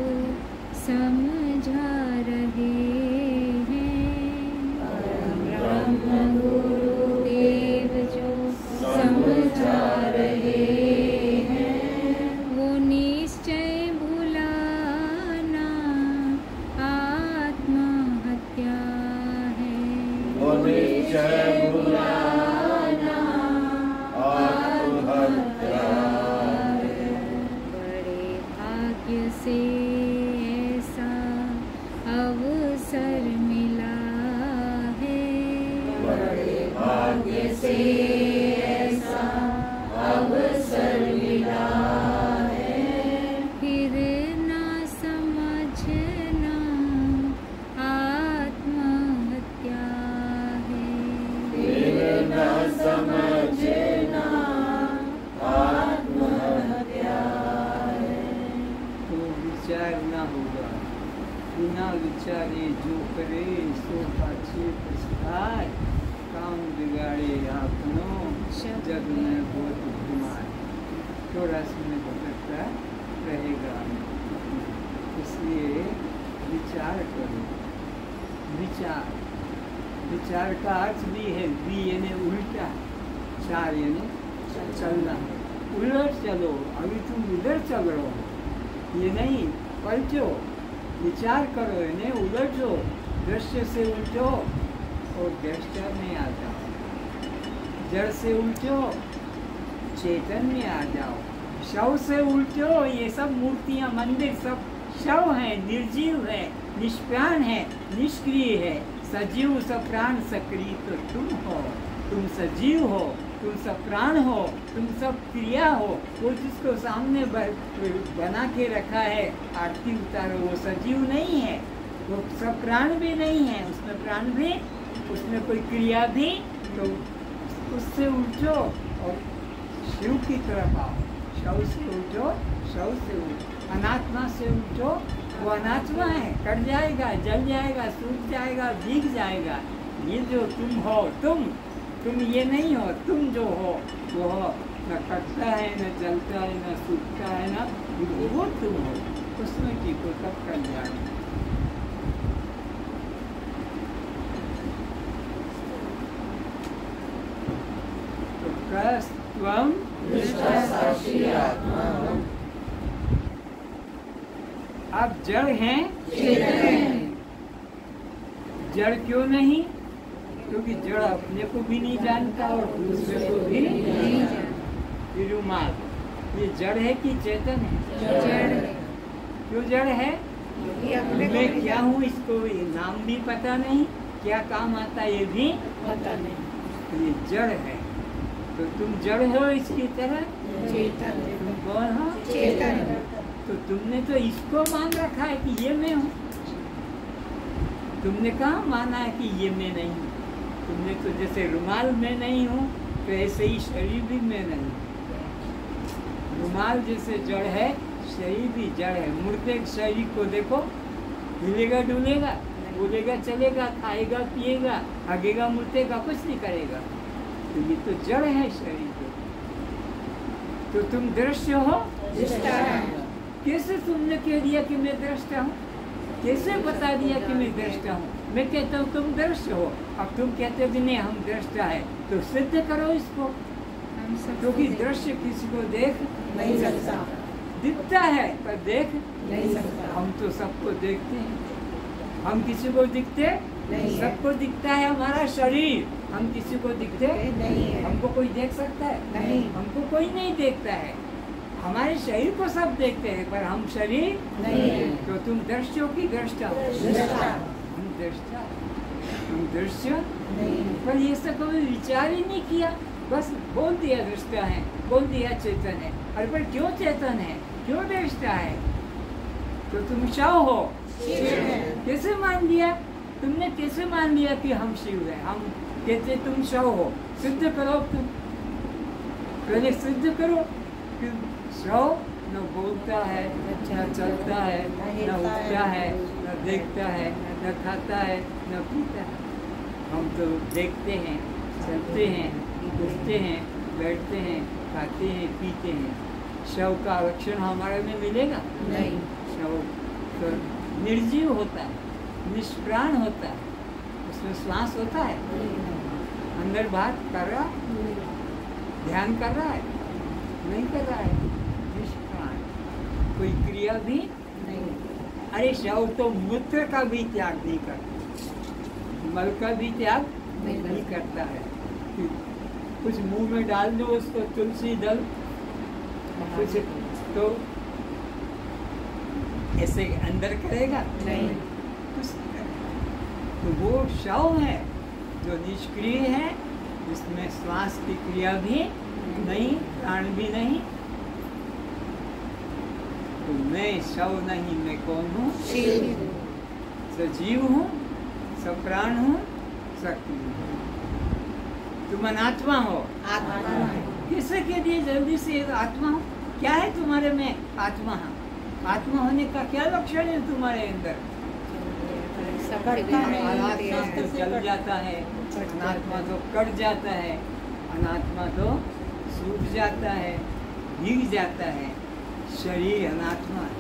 Speaker 2: समझा रहे हैं, परम ब्रह्म गुरुदेव जो समझा रहे हैं, वो निश्चय भुलाना आत्महत्या है,
Speaker 3: वो निश्चय भुलाना आत्महत्या है।
Speaker 2: बड़े भाग्य से ऐसा अवसर मिला है,
Speaker 3: बड़े भाग्य से ऐसा अवसर मिला है।
Speaker 2: फिर ना समझना आत्महत्या है,
Speaker 3: फिर न समझना आत्महत्या है।
Speaker 1: तो विचार ना होगा, बिना विचारे जो करे सो पाछे पछताए। काम बिगाड़े आपनो जग में बहुत घुमाए। थोड़ा समय भटकता रहेगा, इसलिए विचार करो। विचार, विचार का अर्थ भी है, बी यानी उल्टा, चार यानी चलना। उलट चलो, अभी तुम उधर चल रहे हो, ये नहीं पलटो। विचार करो, यानी उलटो, दृश्य से उल्टो और दृष्टा में आ जाओ। जड़ से उल्टो, चेतन में आ जाओ। शव से उल्टो, ये सब मूर्तियां, मंदिर सब शव है, निर्जीव है, निष्प्राण है, निष्क्रिय है। सजीव सप्राण सक्रिय तो तुम हो। तुम सजीव हो, तुम सब प्राण हो, तुम सब क्रिया हो। वो जिसको सामने बना के रखा है, आरती उतारो, वो सजीव नहीं है, वो सब प्राण भी नहीं है, उसमें प्राण भी, उसमें कोई क्रिया भी। तो उससे उठो और शिव की तरफ आओ। शव से उठो, शव से उठो। अनात्मा से उठो, वो अनात्मा है, कट जाएगा, जल जाएगा, सूख जाएगा, भीग जाएगा। ये जो तुम हो, तुम ये नहीं हो। तुम जो हो वो हो, न कटता है, न जलता है, न सूखता है, न वो तुम हो। उसमें टीको, तब कल्याण। दृष्टस्त्वं
Speaker 3: दृष्टसाक्षी आत्मा हूँ।
Speaker 1: आप जड़ हैं,
Speaker 3: चेतन है।
Speaker 1: जड़ क्यों नहीं? क्योंकि जड़ अपने को भी नहीं जानता और दूसरे को भी
Speaker 2: नहीं जान
Speaker 1: ये रुमाल, ये जड़ है कि चेतन है?
Speaker 2: जड़ है।
Speaker 1: क्यों जड़ है?
Speaker 3: ये अपने को
Speaker 1: मैं
Speaker 3: भी
Speaker 1: क्या हूँ इसको ये नाम भी पता नहीं, क्या काम आता है ये भी
Speaker 3: पता नहीं।
Speaker 1: ये जड़ है। तो तुम जड़ हो इसकी तरह,
Speaker 3: चेतन
Speaker 1: तुम कौन हो?
Speaker 3: चेतन है।
Speaker 1: तो तुमने तो इसको मान रखा है कि ये मैं हूँ। तुमने कहाँ माना है कि ये मैं नहीं हूँ? तुमने तो जैसे रुमाल में नहीं हूँ, तो ऐसे ही शरीर भी मैं नहीं हूँ। रुमाल जैसे जड़ है, शरीर भी जड़ है। मुर्दे शरीर को देखो, हिलेगा डुलेगा, बोलेगा चलेगा, खाएगा पिएगा, हगेगा मुर्देगा, कुछ नहीं करेगा। तो ये तो जड़ है शरीर को। तो तुम दृश्य हो।
Speaker 3: दृष्टा है।
Speaker 1: कैसे तुमने कह दिया कि मैं दृष्टा हूँ? कैसे बता दिया कि मैं दृष्टा हूँ? मैं कहता हूँ तुम दृश्य हो, अब तुम कहते हो कि नहीं हम दृष्टा है, तो सिद्ध करो इसको।
Speaker 2: हम सब
Speaker 1: क्योंकि दृश्य किसी को देख
Speaker 3: नहीं सकता।
Speaker 1: दिखता है पर देख
Speaker 3: नहीं सकता।
Speaker 1: हम तो सबको देखते हैं। हम किसी को दिखते
Speaker 3: नहीं है।
Speaker 1: सबको दिखता है हमारा शरीर। हम किसी को दिखते
Speaker 3: नहीं है।
Speaker 1: हमको कोई देख सकता है?
Speaker 3: नहीं।
Speaker 1: हमको कोई नहीं देखता है। हमारे शरीर को सब देखते हैं पर हम शरीर
Speaker 3: नहीं है।
Speaker 1: तो तुम दृश्य हो कि दृष्टा हो?
Speaker 3: दृष्टा।
Speaker 1: हम दृष्टा, तुम दृश्य।
Speaker 3: नहीं।
Speaker 1: पर ये सब कभी विचार ही नहीं किया, बस बोल दिया दृष्टा है, बोल दिया चेतन है। अरे पर क्यों चेतन है, क्यों दृष्टा है? तो तुम शव हो। कैसे मान लिया तुमने? कैसे मान लिया कि हम शिव है? हम कहते तुम शव हो। सिद्ध करो, तुम पहले सिद्ध करो कि शव न बोलता है, न चलता है, न उठता है, न देखता है, न खाता है, न पीता है। हम तो देखते हैं, चलते हैं, उठते हैं, बैठते हैं, खाते हैं, पीते हैं। शव का लक्षण हमारे में मिलेगा
Speaker 3: नहीं।
Speaker 1: शव तो निर्जीव होता है, निष्प्राण होता है, उसमें श्वास होता है, अंदर बात कर रहा, ध्यान कर रहा है, नहीं कर रहा है, निष्प्राण। कोई क्रिया भी
Speaker 3: नहीं।
Speaker 1: अरे शव तो मूत्र का भी त्याग नहीं करता, मल का भी त्याग नहीं करता है। कुछ मुंह में डाल दो उसको, तुलसी दल कुछ तो ऐसे अंदर करेगा
Speaker 3: नहीं।
Speaker 1: कुछ नहीं करेगा। तो वो शव है जो निष्क्रिय है, जिसमें श्वास की क्रिया भी नहीं, प्राण भी नहीं। तो मैं शव नहीं, मैं कौन हूँ?
Speaker 3: शिव।
Speaker 1: सजीव हूँ, सप्राण हूँ, शक्ति हूँ। तुम अनात्मा हो।
Speaker 3: आत्मा है।
Speaker 1: किससे कह दिए जल्दी से आत्मा हो? क्या है तुम्हारे में? आत्मा है। आत्मा होने का क्या लक्षण है तुम्हारे अंदर?
Speaker 2: सब
Speaker 1: अनात्मा तो जल जाता है, अनात्मा तो कट जाता है, अनात्मा तो सूख जाता है, भीग जाता है। शरीर अनात्मा है।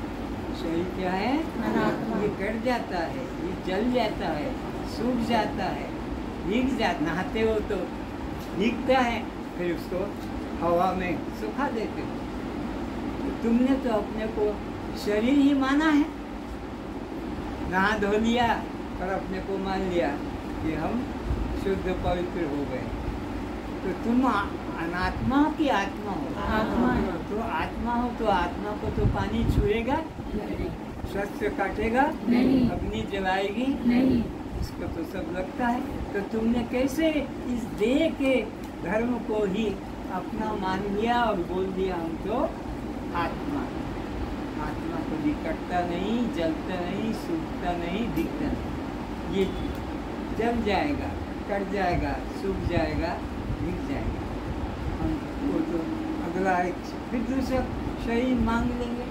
Speaker 1: शरीर क्या है?
Speaker 3: अनात्मा।
Speaker 1: ये कट जाता है, ये जल जाता है, सूख जाता है, भीग जाता। नहाते हो तो भीगता है, फिर उसको हवा में सुखा देते हो। तो तुमने तो अपने को शरीर ही माना है, नहा धो लिया और अपने को मान लिया कि हम शुद्ध पवित्र हो गए। तो तुम अनात्मा की आत्मा हो।
Speaker 3: आत्मा है।
Speaker 1: तो आत्मा हो तो आत्मा को तो पानी छुएगा, शस्त्र काटेगा,
Speaker 2: नहीं।
Speaker 1: अग्नि जलाएगी
Speaker 2: नहीं।
Speaker 1: इसको तो सब लगता है। तो तुमने कैसे इस देह के धर्म को ही अपना मान लिया और बोल दिया हम तो आत्मा। आत्मा कभी कटता नहीं, जलता नहीं, सूखता नहीं, दिखता नहीं। ये जल जाएगा, कट जाएगा, सूख जाएगा, दिख जाएगा। हम वो तो अगला एक फिर दूसरा शरीर मांग लेंगे।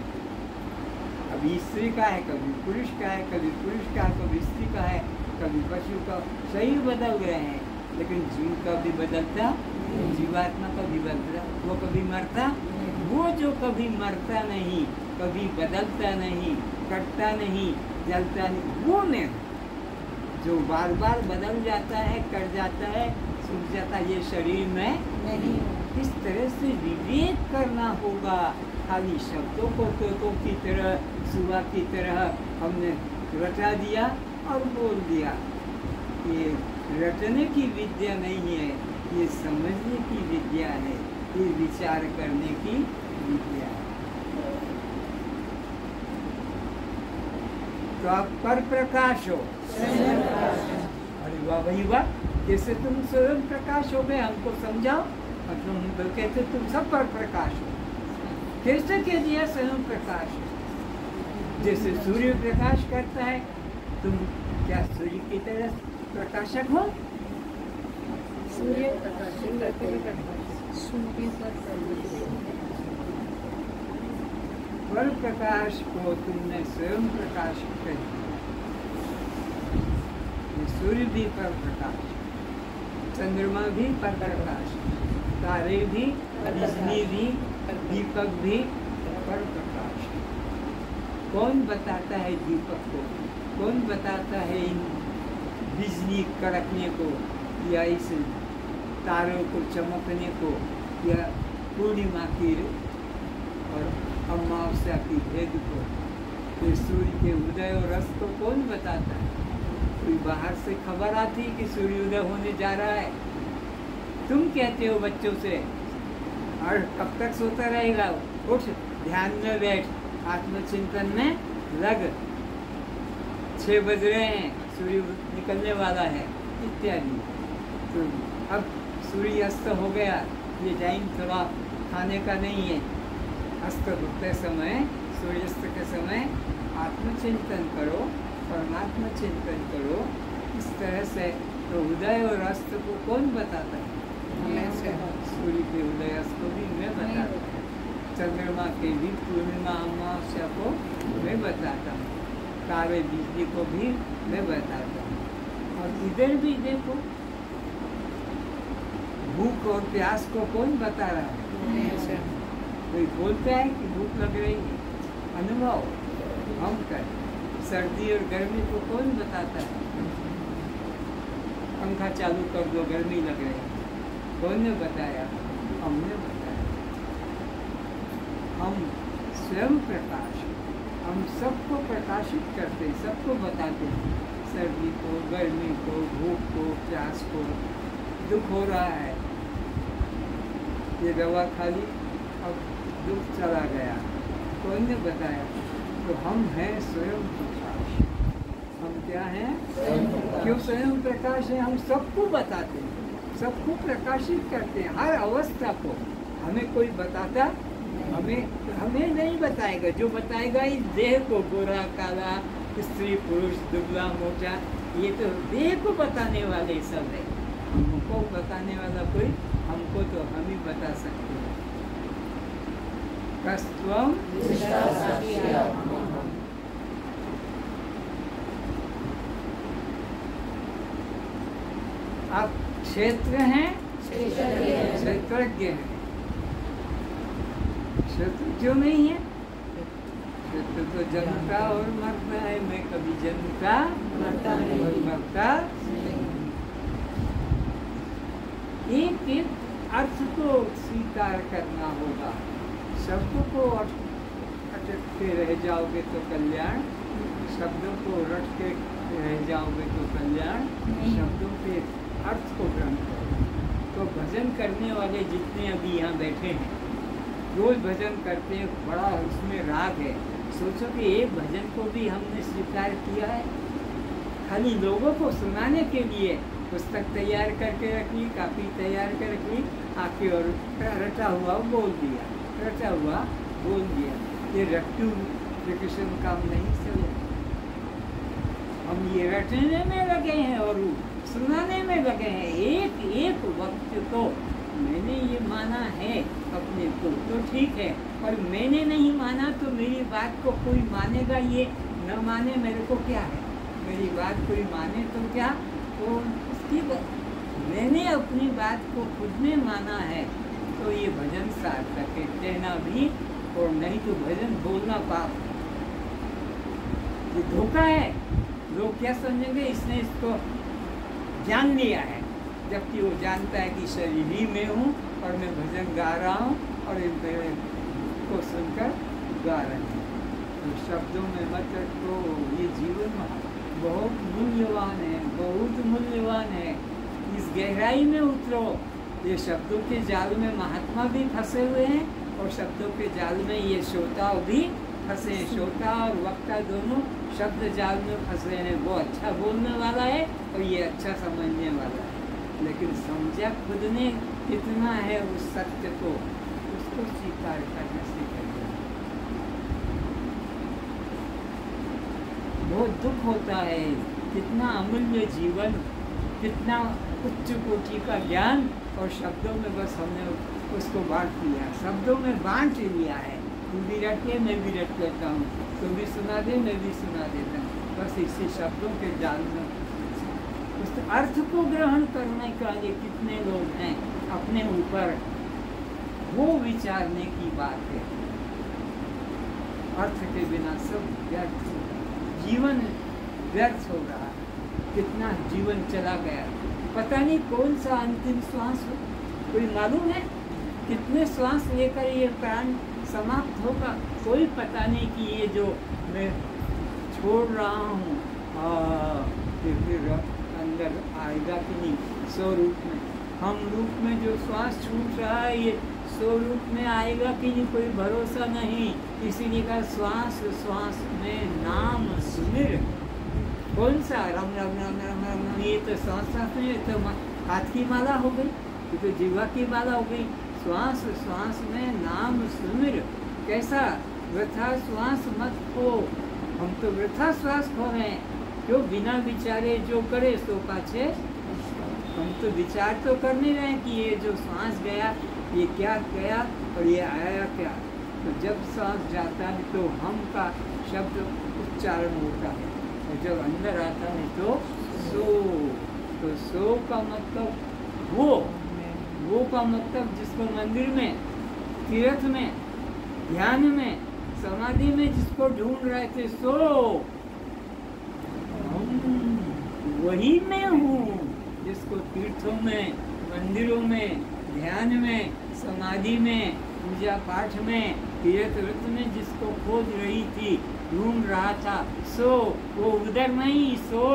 Speaker 1: कभी स्त्री का है, कभी पुरुष का है, कभी पुरुष का, कभी स्त्री का है, कभी पशु का। शरीर बदल गए हैं, लेकिन जीव का भी बदलता, जीवात्मा का भी बदलता। वो कभी मरता, वो जो कभी मरता नहीं, कभी बदलता नहीं, कटता नहीं, जलता नहीं, वो मैं जो बार बार बदल जाता है, कट जाता है, सूख जाता ये शरीर में
Speaker 3: नहीं
Speaker 1: इस तरह से विवेक करना होगा। खाली शब्दों को तोतों की तरह, सुबह की तरह हमने रटा दिया और बोल दिया। ये रटने की विद्या नहीं है, ये समझने की विद्या है, ये विचार करने की विद्या है। तो आप पर प्रकाश हो। अरे वाह भाई वाह, कैसे तुम स्वयं प्रकाश हो गए, हमको समझाओ। मतलब हम तो कहते तुम सब पर प्रकाश हो। कैसे कह दिया स्वयं प्रकाश? जैसे सूर्य प्रकाश करता है, तुम क्या सूर्य की तरह प्रकाशक हो?
Speaker 2: सूर्य
Speaker 1: पर प्रकाश को तुमने स्वयं प्रकाश कर दिया। सूर्य भी पर प्रकाश, चंद्रमा भी पर प्रकाश, तारे भी, बिजली भी, दीपक भी पर प्रकाश। कौन बताता है दीपक को? कौन बताता है इन बिजली कड़कने को, या इस तारों को चमकने को, या पूर्णिमा की और अमावस्या की भेद को? तो सूर्य के उदय और अस्त को कौन बताता है? कोई बाहर से खबर आती कि सूर्योदय होने जा रहा है? तुम कहते हो बच्चों से, और कब तक सोता रहेगा? उठ, ध्यान में बैठ, आत्मचिंतन में लग, 6 बज रहे हैं, सूर्य निकलने वाला है, इत्यादि। तो अब सूर्य अस्त हो गया, ये टाइम थोड़ा खाने का नहीं है। अस्त होते समय, सूर्यास्त के समय आत्मचिंतन करो, परमात्मा चिंतन करो। इस तरह से तो उदय और अस्त को कौन बताता है? सूर्य के उदय अस्त को भी मैं बताता हूँ, चंद्रमा के भी पूर्णिमा अमावस्या को मैं बताता हूँ, तारे बिजली को भी मैं बताता हूँ। और इधर भी देखो, भूख और प्यास को कौन बता रहा है? कोई बोलता है कि भूख लग रही है? अनुभव हम कर। सर्दी और गर्मी को कौन बताता है? पंखा चालू कर दो, गर्मी लग रही है। कौन ने बताया? हमने बताया। हम स्वयं प्रकाश, हम सबको प्रकाशित करते हैं, सबको बताते हैं। सर्दी को, गर्मी को, भूख को, प्यास को, दुख हो रहा है, ये दवा खा ली, अब दुख चला गया, कौन ने बताया? तो हम हैं स्वयं प्रकाश। हम क्या हैं? क्यों स्वयं प्रकाश है? हम सबको बताते हैं, सबको प्रकाशित करते हैं, हर अवस्था को। हमें कोई बताता हमें नहीं बताएगा। जो बताएगा इस देह को, गोरा काला, स्त्री पुरुष, दुबला मोटा, ये तो देह को बताने वाले सब है। हमको बताने वाला कोई, हमको तो हम ही बता सकते हैं। कस्त्वम आप क्षेत्र हैं, क्षेत्रज्ञ हैं। क्षेत्र क्यों नहीं है? क्षेत्र तो जन्मता और मरता है। मैं कभी जन्मता और मरता। एक एक अर्थ को स्वीकार करना होगा। शब्द को अटक के रह जाओगे तो कल्याण, शब्दों को रट के रह जाओगे तो कल्याण। शब्दों के अर्थ को ग्रहण करो। तो भजन करने वाले जितने अभी यहाँ बैठे हैं, रोज भजन करते हैं, बड़ा उसमें राग है। सोचो कि एक भजन को भी हमने स्वीकार किया है। खाली लोगों को सुनाने के लिए पुस्तक तैयार करके रख ली, कापी तैयार कर रख ली, आके और रटा हुआ बोल दिया, रटा हुआ बोल दिया। ये रट्टू कृष्ण काम नहीं चले। हम ये रटने में लगे हैं और सुनाने में लगे हैं। एक एक वक्त तो मैंने ये माना है अपने को, तो ठीक है, पर मैंने नहीं माना तो मेरी बात को कोई मानेगा, ये न माने मेरे को क्या है। मेरी बात कोई माने तो क्या, तो उसकी मैंने अपनी बात को खुद ने माना है, तो ये भजन सार्थक है। कहना भी और नहीं तो भजन बोलना पाप, ये धोखा है। लोग क्या समझेंगे, इसने इसको जान लिया है, जबकि वो जानता है कि शरीर ही में हूँ और मैं भजन गा रहा हूँ और इन मेरे को सुनकर गा रहे हैं। तो शब्दों में मत रखो, ये जीवन बहुत मूल्यवान है, बहुत मूल्यवान है। इस गहराई में उतरो। ये शब्दों के जाल में महात्मा भी फंसे हुए हैं और शब्दों के जाल में ये श्रोता भी फंसे हैं। श्रोता और वक्ता दोनों शब्द जाल में फंसे हैं। वो अच्छा बोलने वाला है और ये अच्छा समझने वाला है, लेकिन समझा खुद ने कितना है उस सत्य को, उसको स्वीकार करना सीखा। बहुत दुख होता है, कितना अमूल्य जीवन, कितना उच्च कोटि का ज्ञान और शब्दों में बस हमने उसको बांट दिया, शब्दों में बांट लिया है। तू भी रट ले, मैं भी रट लेता हूँ, तू भी सुना दे, मैं भी सुना देता हूँ, बस इसी शब्दों के जाल में। उस अर्थ को ग्रहण करने का लिए कितने लोग हैं अपने ऊपर, वो विचारने की बात है। अर्थ के बिना सब व्यर्थ हो रहा, जीवन व्यर्थ हो रहा। कितना जीवन चला गया, पता नहीं कौन सा अंतिम श्वास हो, कोई मालूम है? कितने श्वास लेकर ये प्राण समाप्त होगा, कोई पता नहीं कि ये जो मैं छोड़ रहा हूँ फिर अंदर आएगा कि नहीं। स्वरूप में, हम रूप में जो श्वास छूट रहा है ये स्वरूप में आएगा कि नहीं, कोई भरोसा नहीं। इसीलिए का श्वास श्वास में नाम सुमिर। कौन सा राम राम राम राम राम, ये तो श्वास श्वास में, तो हाथ की माला हो गई, ये तो जीवा की माला हो गई। श्वास श्वास में नाम सुमिर। कैसा? वृथा श्वास मत खो। हम तो वृथा श्वास खो रहे हैं, क्यों? बिना विचारे जो करे सो पाछे। हम तो विचार तो कर नहीं रहे कि ये जो श्वास गया ये क्या गया और ये आया क्या। तो जब श्वास जाता है तो हम का शब्द उच्चारण होता है, और जब अंदर आता है तो सो का मतलब वो का मतलब जिसको मंदिर में, तीर्थ में, ध्यान में, समाधि में जिसको ढूंढ रहे थे, सो वही मैं हूँ। जिसको तीर्थों में, मंदिरों में, ध्यान में, समाधि में, पूजा पाठ में, तीर्थ व्रत में जिसको खोज रही थी, ढूंढ रहा था, सो वो उधर नहीं, सो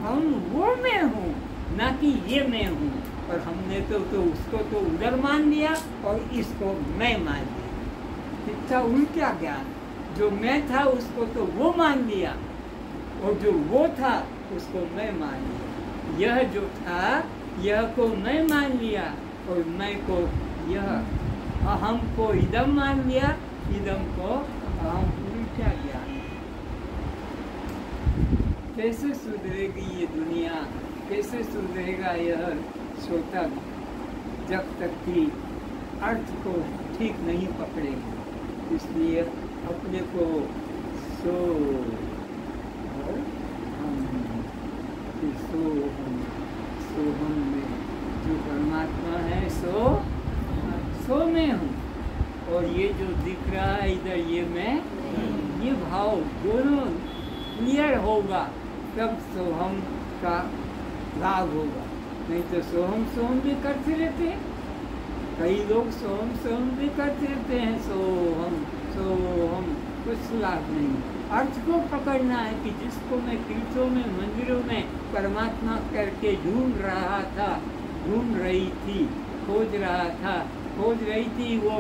Speaker 1: हम वो मैं हूँ, ना कि ये मैं हूँ। और हमने तो उसको तो उधर मान लिया और इसको मैं मान लिया। कितना उल्टा ज्ञान। जो मैं था उसको तो वो मान लिया और जो वो था उसको मैं मान लिया। यह जो था यह को मैं मान लिया और मैं को यह, अहम को इदम मान लिया, इदम को अहम। उल्टा ज्ञान। कैसे सुधरेगी ये दुनिया, कैसे सुधरेगा यह श्रोता जब तक कि अर्थ को ठीक नहीं पकड़ेगा। इसलिए अपने को सो हम में जो परमात्मा है सो मैं हूँ, और ये जो दिख रहा है इधर ये मैं, ये भाव दोनों क्लियर होगा तब सोहम का लाभ होगा। नहीं तो सोहम भी करते रहते हैं, कई लोग सोहम भी करते रहते हैं, सोहम कुछ लाभ नहीं। अर्थ को पकड़ना है कि जिसको मैं तीर्थों में, मंदिरों में परमात्मा करके ढूंढ रहा था, ढूंढ रही थी, खोज रहा था, खोज रही थी, वो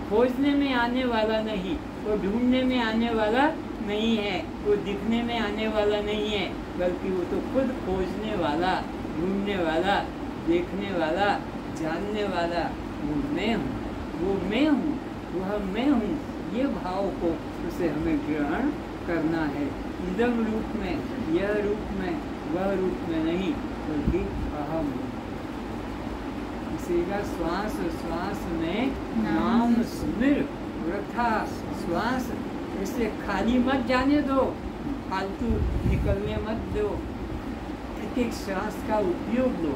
Speaker 1: खोजने में आने वाला नहीं, वो ढूंढने में आने वाला नहीं है, वो दिखने में आने वाला नहीं है, बल्कि वो तो खुद खोजने वाला, ढूंढने वाला, देखने वाला, जानने वाला वो मैं हूँ, वह मैं हूँ। ये भाव को उसे हमें ग्रहण करना है, इदम रूप में, यह रूप में, वह रूप में नहीं, बल्कि अहम। इसी का श्वास श्वास में नाम सुमिर। वृथा श्वास, इसे खाली मत जाने दो, फालतू निकलने मत दो, एक एक श्वास का उपयोग लो।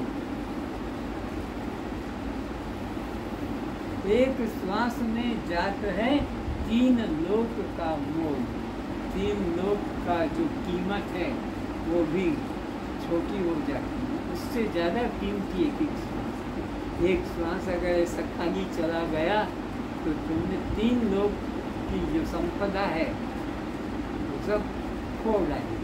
Speaker 1: एक श्वास में जात है 3 लोक का मोल। 3 लोक का जो कीमत है वो भी छोटी हो जाती है। उससे ज़्यादा कीमती एक श्वास अगर ऐसा खाली चला गया तो तुमने 3 लोग की जो संपदा है वो सब खो डाली।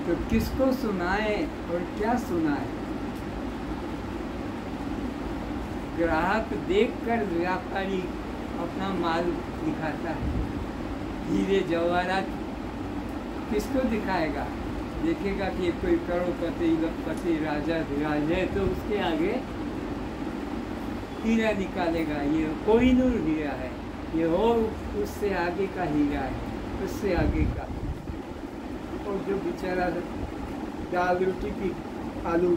Speaker 1: तो किसको सुनाए और क्या सुनाए? ग्राहक देखकर व्यापारी अपना माल दिखाता है। हीरे जवाहरात किसको दिखाएगा? देखेगा कि ये कोई करोड़पति लखपति राजा धीराज है तो उसके आगे हीरा निकालेगा, ये कोहिनूर हीरा है, ये और उससे आगे का हीरा है, उससे आगे का। और जो बेचारा दाल रोटी की आलू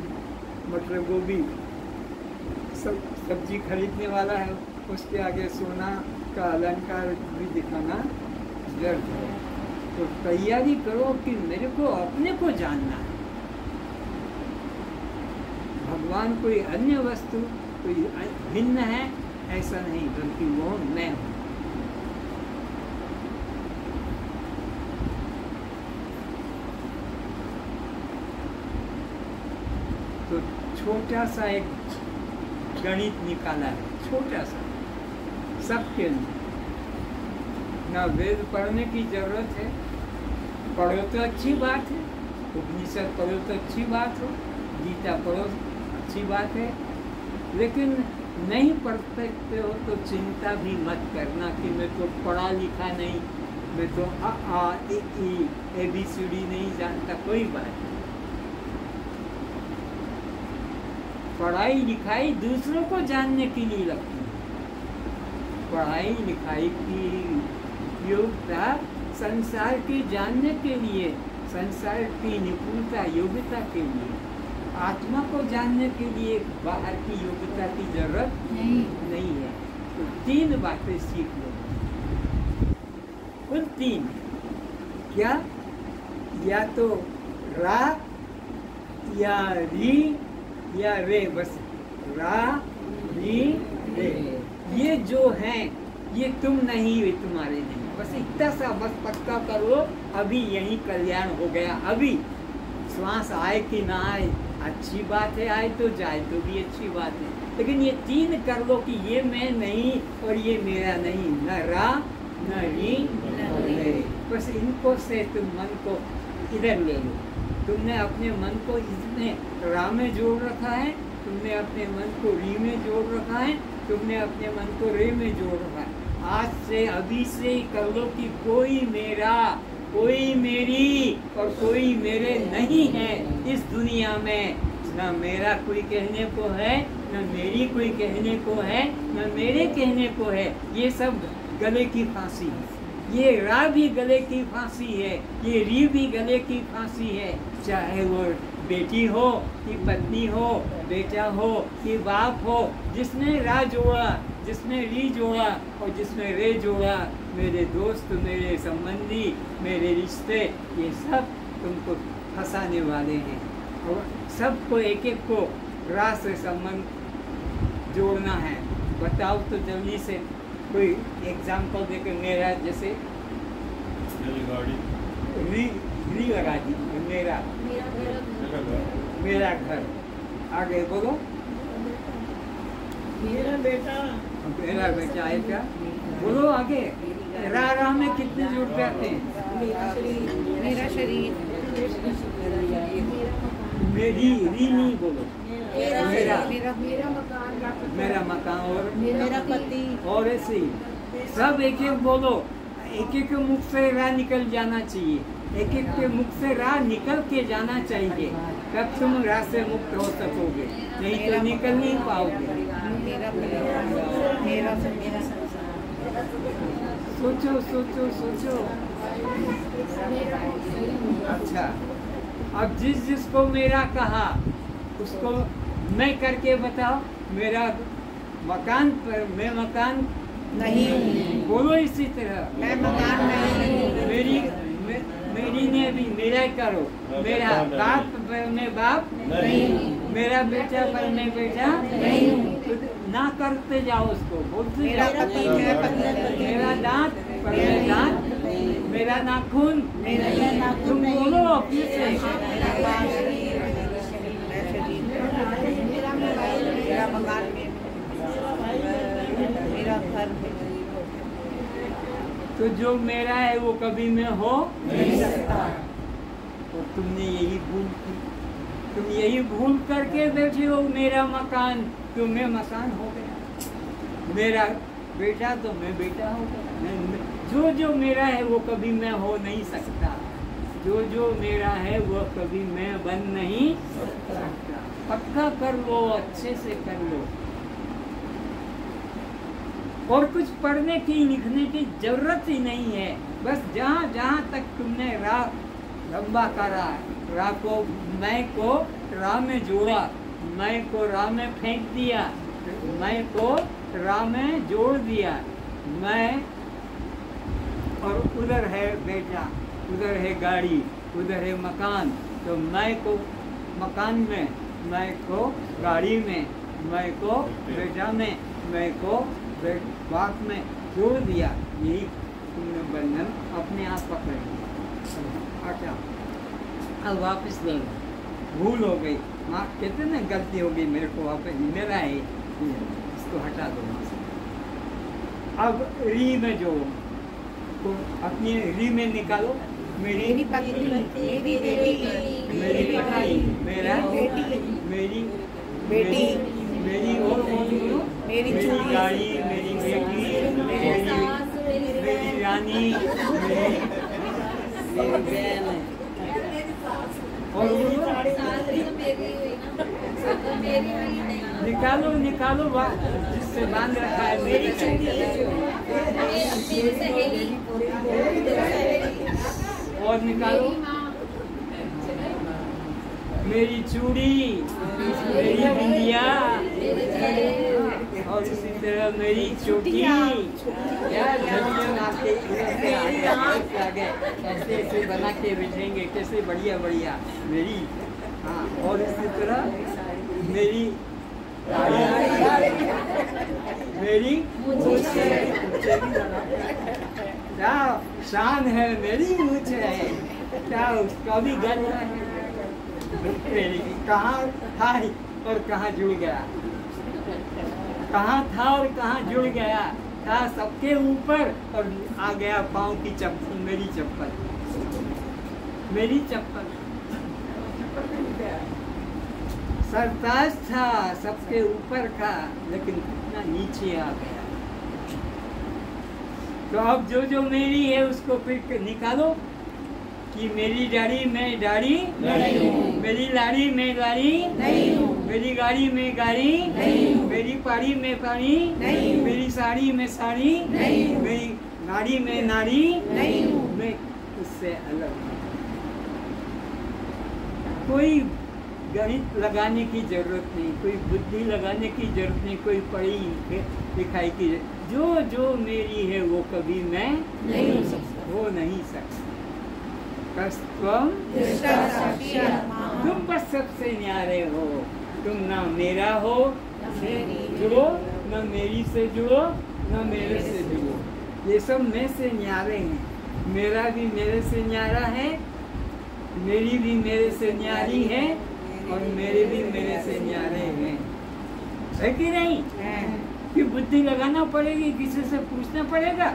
Speaker 1: मटर गोभी सब सब्जी खरीदने वाला है, उसके आगे सोना का अलंकार भी दिखाना व्यर्थ है। तो तैयारी करो कि मेरे को अपने को जानना है। भगवान कोई अन्य वस्तु कोई भिन्न है ऐसा नहीं, बल्कि वो मैं हूँ। तो छोटा सा एक गणित निकाला है, छोटा सा, सबके लिए। ना वेद पढ़ने की जरूरत है, पढ़ो तो अच्छी बात है, उपनिषद पढ़ो तो अच्छी बात हो, गीता पढ़ो अच्छी बात है, लेकिन नहीं पढ़ सकते हो तो चिंता भी मत करना कि मैं तो पढ़ा लिखा नहीं, मैं तो आ ई ABCD नहीं जानता। कोई बात नहीं, पढ़ाई लिखाई दूसरों को जानने के लिए लगती है। पढ़ाई लिखाई की योग्यता संसार के जानने के लिए, संसार की निपुणता योग्यता के लिए, आत्मा को जानने के लिए बाहर की योग्यता की जरूरत नहीं है। तो 3 बातें सीख लो, उन 3 क्या? या तो रा या री या रे, बस रा री रे। ये जो है ये तुम नहीं, ये तुम्हारे नहीं, बस इतना सा बस पक्का करो। अभी यही कल्याण हो गया। अभी श्वास आए कि ना आए अच्छी बात है, आए तो जाए तो भी अच्छी बात है, लेकिन ये 3 कर लो कि ये मैं नहीं और ये मेरा नहीं, न रा न री न रे। बस इनको से तुम मन को इधर ले लो। तुमने अपने मन को इसमें रा में जोड़ रखा है, तुमने अपने मन को री में जोड़ रखा है, तुमने अपने मन को रे में जोड़ रखा है। आज से अभी से कर लो कि कोई मेरा, कोई मेरी और कोई मेरे नहीं है इस दुनिया में। न मेरा कोई कहने को है, न मेरी कोई कहने को है, न मेरे कहने को है। ये सब गले की फांसी है। ये रा भी गले की फांसी है, ये री भी गले की फांसी है। चाहे वो बेटी हो कि पत्नी हो, बेटा हो कि बाप हो, जिसने रा जोड़ा, जिसने री जोड़ा और जिसने रे जोड़ा, मेरे दोस्त, मेरे संबंधी, मेरे रिश्ते, ये सब तुमको फंसाने वाले हैं। और सबको एक एक को रा से संबंध जोड़ना है। बताओ तो जल्दी से कोई एग्जाम्पल देकर। मेरा जैसे री लगा दी, मेरा घर। आगे बोलो।
Speaker 3: मेरा बेटा
Speaker 1: है क्या? बोलो आगे। रा में कितने जुड़ जाते हैं?
Speaker 3: मेरा शरीर,
Speaker 1: मेरी री नहीं बोलो। मेरा मकान और
Speaker 3: मेरा पति,
Speaker 1: और ऐसे ही सब एक एक बोलो। एक एक के मुख से रा निकल जाना चाहिए, एक एक के मुख से रा निकल के जाना चाहिए, तब तुम रा से मुक्त हो सकोगे, नहीं तो निकल नहीं पाओगे। सोचो सोचो सोचो। अच्छा, अब जिसको मेरा कहा उसको मैं करके बताओ। मेरा मकान पर मैं मकान
Speaker 3: नहीं,
Speaker 1: बोलो इसी तरह।
Speaker 3: मैं मकान नहीं,
Speaker 1: मेरी ने भी मेरा करो। मेरा बाप पर मैं बाप नहीं, मेरा बेटा पर मैं बेटा नहीं। तो ना करते जाओ उसको, बोलते
Speaker 3: मेरा
Speaker 1: जाओ।
Speaker 3: पति, मेरा पति,
Speaker 1: मेरा दांत पर मैं दांत मेरा नाखून,
Speaker 3: मेरा यह नाखून
Speaker 1: तुम
Speaker 3: नहीं,
Speaker 1: बोलो अपने से।
Speaker 3: मेरा शरीर, मेरा मोबाइल, मेरा मकान में, मेरा घर में।
Speaker 1: तो जो मेरा है वो कभी मैं हो
Speaker 3: नहीं सकता।
Speaker 1: और तुमने यही भूल की, तुम यही भूल करके बैठे हो। मेरा मकान तो मैं मकान हो गया, मेरा बेटा तो मैं बेटा हो गया। जो जो मेरा है वो कभी मैं हो नहीं सकता, जो जो मेरा है वो कभी मैं बन नहीं सकता। पक्का कर लो, अच्छे से कर लो। और कुछ पढ़ने की लिखने की जरूरत ही नहीं है। बस जहाँ जहाँ तक तुमने राह लंबा करा, राह को मैं को राह में जोड़ा, मैं को राह में फेंक दिया, मैं को राह में जोड़ दिया। मैं और उधर है बेटा, उधर है गाड़ी, उधर है मकान। तो मैं को मकान में, मैं को गाड़ी में, मैं को बेटा में, मैं को बात में जोड़ दिया। यही तुमने बंधन अपने आप पकड़ लिया। अच्छा, अब वापस ले लो, भूल हो गई, माँ कहते ना गलती हो गई मेरे को, वापस मेरा है इसको हटा दो। अब री में जो तो अपनी री में निकालो। मेरी
Speaker 3: पत्नी, मेरी बेटी,
Speaker 1: मेरी पत्नी, मेरा
Speaker 3: बेटी,
Speaker 1: मेरी
Speaker 3: बेटी,
Speaker 1: मेरी और
Speaker 3: मेरी
Speaker 1: गाड़ी, मेरी बेटी, मेरी रानी, मेरी बहन और निकालो निकालो जिससे बांध रखा है। मेरी और निकालो मेरी चूड़ी, मेरी बिंदिया और इसी तरह मेरी चोटी। यार आगे ऐसे ऐसे बना के बैठेंगे, कैसे बढ़िया बढ़िया मेरी। हाँ, और इसी तरह मेरी मेरी क्या शान है, मेरी मूछ है, क्या उसका भी गर्व है। कहाँ था और कहाँ जुड़ गया, कहाँ था और कहाँ जुड़ गया। था सबके ऊपर और आ गया पाँव की चप्पल, मेरी चप्पल, मेरी चप्पल। सरताज था सबके ऊपर का, लेकिन कितना नीचे आ गया। तो अब जो जो मेरी है उसको फिर निकालो कि मेरी दाढ़ी में दाढ़ी नहीं हूँ, मेरी लाड़ी में लाड़ी नहीं हूँ, मेरी गाड़ी में गाड़ी नहीं हूँ, मेरी पाड़ी में पाड़ी नहीं हूँ, मेरी साड़ी में साड़ी नहीं हूँ, मेरी नाड़ी में नाड़ी नहीं हूँ, मैं उससे अलग हूँ। कोई गणित लगाने की जरूरत नहीं, कोई बुद्धि लगाने की जरूरत नहीं, कोई पढ़ी लिखाई की। जो जो मेरी है वो कभी मैं नहीं हो नहीं सकता। तुम बस सबसे न्यारे हो, तुम ना मेरा हो जुड़ो, ना मेरी से जुड़ो, ना मेरे से जुड़ो। ये सब मैं से न्यारे हैं। मेरा भी मेरे से न्यारा है, मेरी भी मेरे से न्यारी है, और मेरे भी मेरे से न्यारे हैं। है कि नहीं? कि बुद्धि लगाना पड़ेगी, किसी से पूछना पड़ेगा।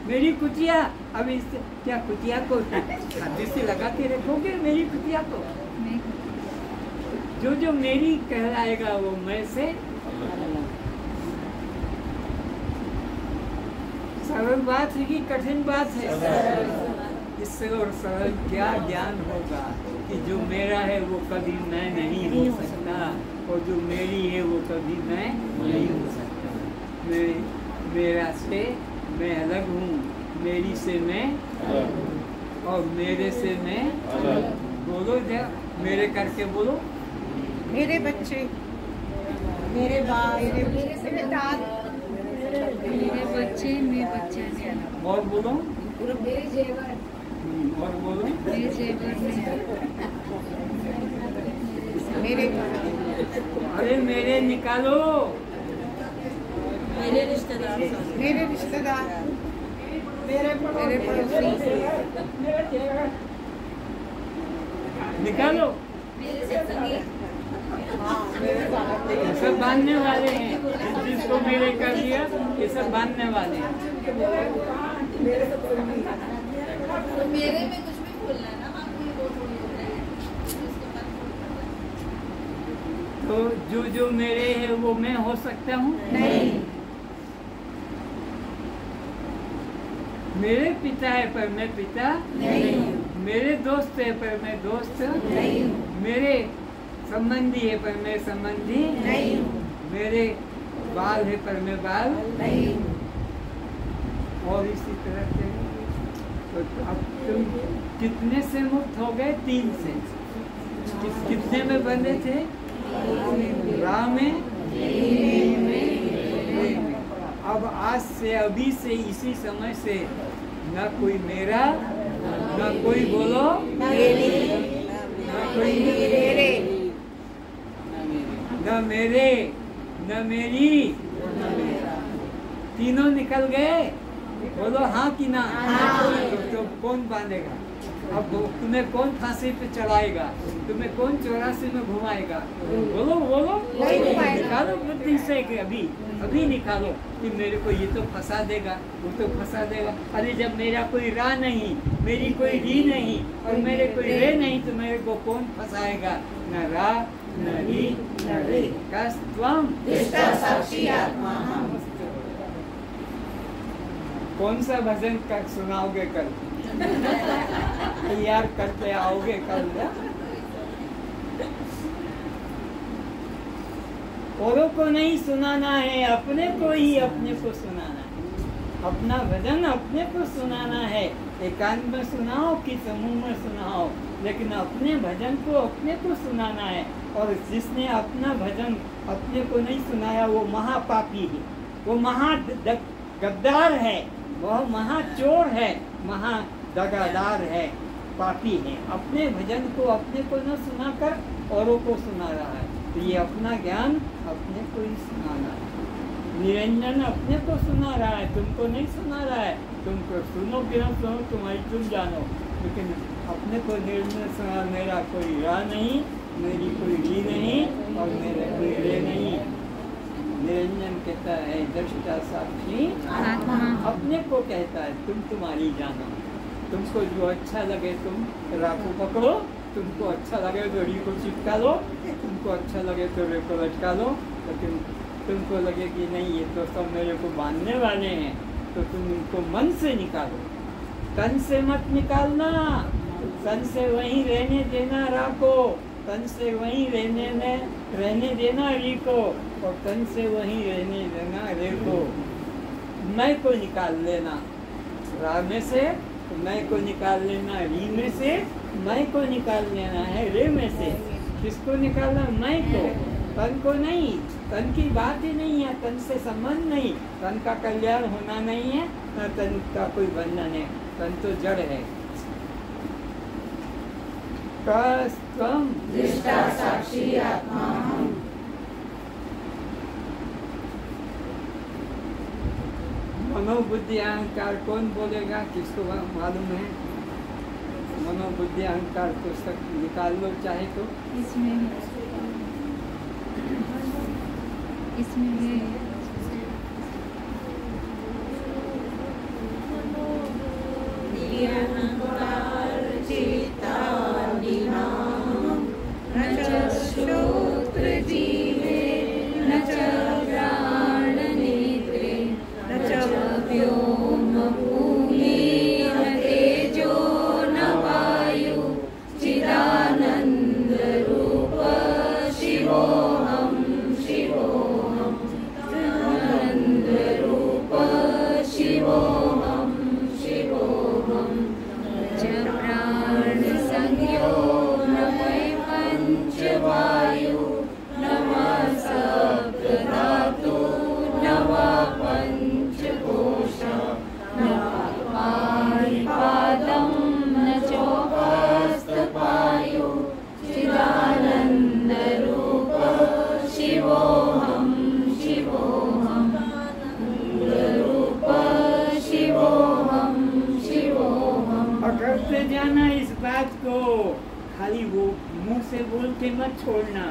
Speaker 1: मेरी कुटिया, अब इस क्या कुटिया को छाती से लगा के रखोगे? मेरी कुटिया को जो जो मेरी कहलाएगा वो मैं से। सरल बात है कि कठिन बात है? इससे और सरल क्या ज्ञान होगा कि जो मेरा है वो कभी मैं नहीं हो सकता, और जो मेरी है वो कभी मैं नहीं हो सकता। मैं मेरा से मैं अलग हूँ, मेरी से मैं और मेरे से मैं बोलो जरा, मेरे करके बोलो।
Speaker 3: मेरे बच्चे, मेरे बाप, मेरे दाद,
Speaker 2: मेरे बच्चे, मेरे बच्चे,
Speaker 1: और बोलो,
Speaker 2: मेरे जेवर,
Speaker 1: और बोलो,
Speaker 2: मेरे जेवर
Speaker 3: मेरे
Speaker 1: अरे मेरे निकालो,
Speaker 2: मेरे रिश्तेदार,
Speaker 3: मेरे रिश्तेदार, मेरे
Speaker 2: मेरे पड़ोसी,
Speaker 1: निकालो।
Speaker 3: हाँ, मेरे साथ
Speaker 1: ये सब बांधने वाले हैं, जिसको मेरे कर दिया ये सब बांधने वाले हैं।
Speaker 4: तो मेरे में कुछ भी बोलना है ना, आपको वो थोड़ी होता है उसके बाद
Speaker 1: तो जो जो मेरे है वो मैं हो सकता हूँ?
Speaker 3: नहीं।
Speaker 1: मेरे पिता है पर मैं पिता
Speaker 3: नहीं।
Speaker 1: मेरे दोस्त है पर मैं दोस्त
Speaker 3: नहीं।
Speaker 1: मेरे संबंधी है पर मैं संबंधी
Speaker 3: नहीं।
Speaker 1: मेरे बाल है पर मैं बाल
Speaker 3: नहीं।
Speaker 1: और इसी तरह से। तो अब तुम कितने से मुक्त हो गए? 3 से। कितने में बंधे थे? राह में। अब आज से अभी से इसी समय से न कोई मेरा न कोई बोलो
Speaker 3: मेरी।
Speaker 1: न कोई
Speaker 3: मेरे।
Speaker 1: न मेरे न मेरी, तीनों निकल गए। बोलो हाँ कि ना?
Speaker 3: हाँ।
Speaker 1: तो कौन बांधेगा? अब तुम्हें कौन फांसी पे चढ़ाएगा? तुम्हें कौन 84 में घुमाएगा? बोलो बोलो।
Speaker 3: नहीं घुमाएगा।
Speaker 1: निकालो बुद्धि से कि अभी निकालो कि मेरे को ये तो फंसा देगा, वो तो फंसा देगा। अरे जब मेरा कोई राह नहीं, मेरी कोई री नहीं और मेरे कोई रे नहीं, तो मेरे को कौन फंसाएगा? न राह न री न रे। कस्त्वम
Speaker 3: दृष्टा साक्षी आत्मा हम।
Speaker 1: कौन सा भजन कर सुनाओगे कल? तैयार करके आओगे कल? औरों को नहीं सुनाना है, अपने को ही अपने को सुनाना है। अपना भजन अपने को सुनाना है। एकांत में सुनाओ कि समूह में सुनाओ, लेकिन अपने भजन को अपने को सुनाना है। और जिसने अपना भजन अपने को नहीं सुनाया वो महापापी है, वो महा गद्दार है, वह महाचोर है, महा दगादार है, पापी है। अपने भजन को अपने को न सुनाकर औरों को सुना रहा है। तो ये अपना ज्ञान अपने को ही सुनाना है। निरंजन अपने को सुना रहा है, तुमको नहीं सुना रहा है। तुमको सुनो कि न सुनो तुम्हारी तुम जानो, लेकिन अपने को निरंजन सुना। मेरा कोई राह नहीं, मेरी कोई री नहीं और मेरा कोई रे नहीं। निरंजन कहता है दृष्टा साक्षी
Speaker 2: आत्मा।
Speaker 1: अपने को कहता है तुम तुम्हारी जानो। तुमको जो अच्छा लगे तुम राह को पकड़ो, तुमको अच्छा लगे तो री को चिपका लो, तुमको अच्छा लगे तो रे को लटका लो। लेकिन तुमको लगे कि नहीं ये तो सब मेरे को बांधने वाले हैं, तो तुम इनको मन से निकालो, तन से मत निकालना। तन से वहीं रहने देना राह को, तन से वहीं रहने देना री को, और तन से वहीं रहने देना रे को। मैं को निकाल लेना राह में से, मैं को निकाल लेना री में से, मैं को निकाल लेना है रे में से। किसको निकालना? मैं को, तन को नहीं। तन की बात ही नहीं है, तन से संबंध नहीं, तन का कल्याण होना नहीं है, न तन का कोई बंधन है। तन तो जड़ है। कस्त्वम
Speaker 3: दृष्टा साक्षी आत्मा हम।
Speaker 1: मनोबुद्धि अहंकार कौन बोलेगा? किसको मालूम है? मनोबुद्धि अहंकार पुस्तक निकाल लो चाहे तो।
Speaker 2: इसमें है। न च श्रोत्र जीवे न च घ्राण नेत्रे न च व्योम भूमि न तेजो न वायु चिदानंद रूप शिवोऽहं शिवोऽहं आनंद रूप शिवोऽहं शिवोऽहं
Speaker 1: बात को खाली वो मुंह से बोल के मत छोड़ना।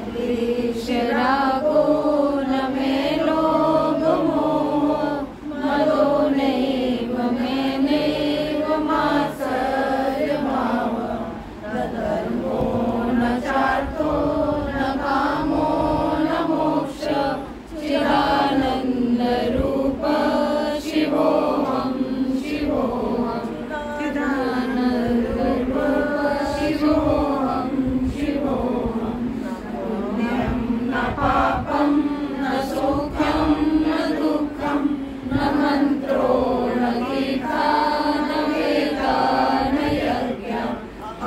Speaker 2: द्वेष रागो न मे लोभ मोह मदो नैव मे नैव मात्सर्य भाव न धर्मो न चार्थो न कामो न मोक्ष चिदानंद रूप शिवोऽहं शिवोऽहं चिदानंद रूप शिवोऽहं शिवोऽहं न पापं न सौख्यं न दुःखं न मन्त्रो न गीता न वेदा न यज्ञः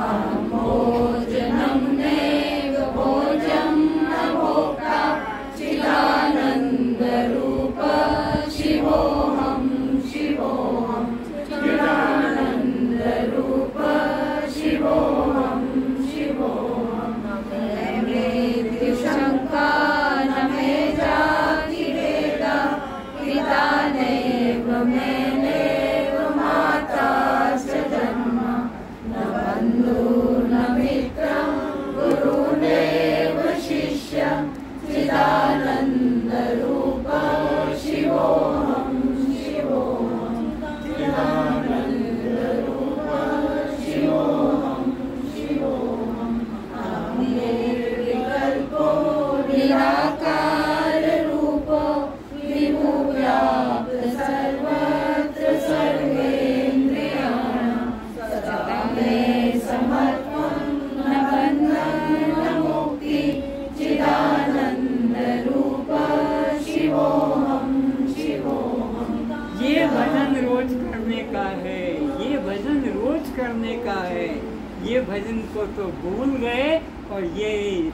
Speaker 2: अहं भोजनं नैव भोज्यं न भोक्ता चिदानन्द रूप शिवोऽहं शिवोऽहं चिदानन्द रूप शिवोऽहं शिवोऽहं न मे शङ्का न मे जातिभेद पिता नैव मे नैव माता च जन्म न बन्धुर्न मित्रं गुरुरेव शिष्यं चिदानन्द रूप शिवोऽहं शिवोऽहं चिदानन्द रूप शिवोऽहं शिवोऽहं अहं निर्विकल्पो निराकार रूपो विभुव्याप्त सर्वत्र सर्वेन्द्रियाणां सदा मे समर्पं न बन्धं न मुक्ति चिदानन्द रूप शिवोऽहं शिवोऽहं।
Speaker 1: ये भजन रोज करने का है, ये भजन रोज करने का है। ये भजन को तो भूल गए और ये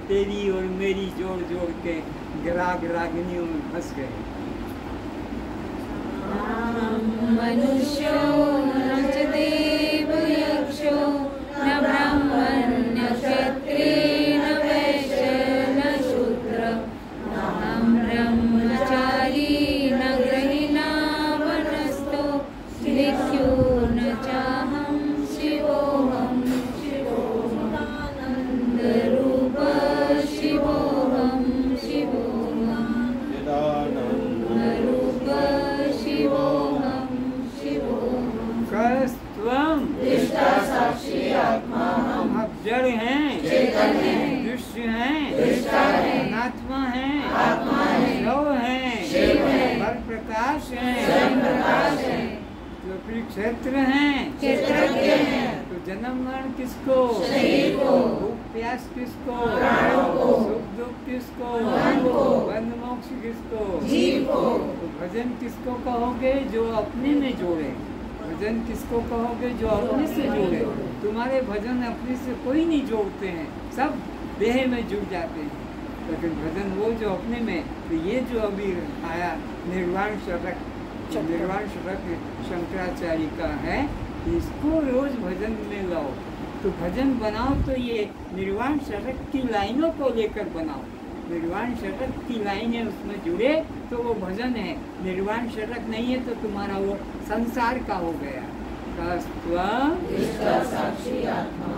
Speaker 1: तेरी और मेरी जोड़ जोड़ के ग्राग रागिनियों में फंस गए।
Speaker 2: मनुष्यो न च देव यक्षो न ब्राह्मण न क्षत्रिय न वैश्य न शूद्र नाहं ब्रह्मचारी न गृहीणा वनस्थो भिक्षु न चाहं शिवोऽहं शिवोऽहं आनन्द रूप शिवोऽहं शिवोऽहं रूप शिवोऽहं शिवोऽहं
Speaker 1: कस्त्वं
Speaker 3: दृष्टा साक्षी आत्माहम्
Speaker 1: आप जड़ हैं,
Speaker 3: चेतन हैं,
Speaker 1: दृश्य हैं,
Speaker 3: दृष्टा हैं,
Speaker 1: अनात्मा हैं,
Speaker 3: आत्मा हैं,
Speaker 1: शिव हैं,
Speaker 3: शिव हैं,
Speaker 1: पर प्रकाश हैं,
Speaker 3: स्वयं प्रकाश हैं,
Speaker 1: तो फिर क्षेत्र हैं,
Speaker 3: क्षेत्रज्ञ हैं,
Speaker 1: तो जन्म मरण किसको,
Speaker 3: शरीर को,
Speaker 1: भूख प्यास किसको,
Speaker 3: प्राणों को,
Speaker 1: सुख दुख किसको,
Speaker 3: मन को,
Speaker 1: बंध मोक्ष किसको,
Speaker 3: जीव को।
Speaker 1: तो भजन किसको कहोगे जो अपने में जोड़े। भजन किसको कहोगे जो अपने से जोड़े। तुम्हारे भजन अपने से कोई नहीं जोड़ते हैं, सब देह में जुड़ जाते हैं। लेकिन भजन वो जो अपने में, तो ये जो अभी आया निर्वाण शतक, निर्वाण शतक शंकराचार्य का है, इसको रोज भजन में लाओ। तो भजन बनाओ तो ये निर्वाण शतक की लाइनों को लेकर बनाओ। निर्वाण शतक की लाइनें उसमें जुड़े तो वो भजन है। निर्वाण शतक नहीं है तो तुम्हारा वो संसार का हो गया।
Speaker 3: दृष्टा साक्षी आत्मा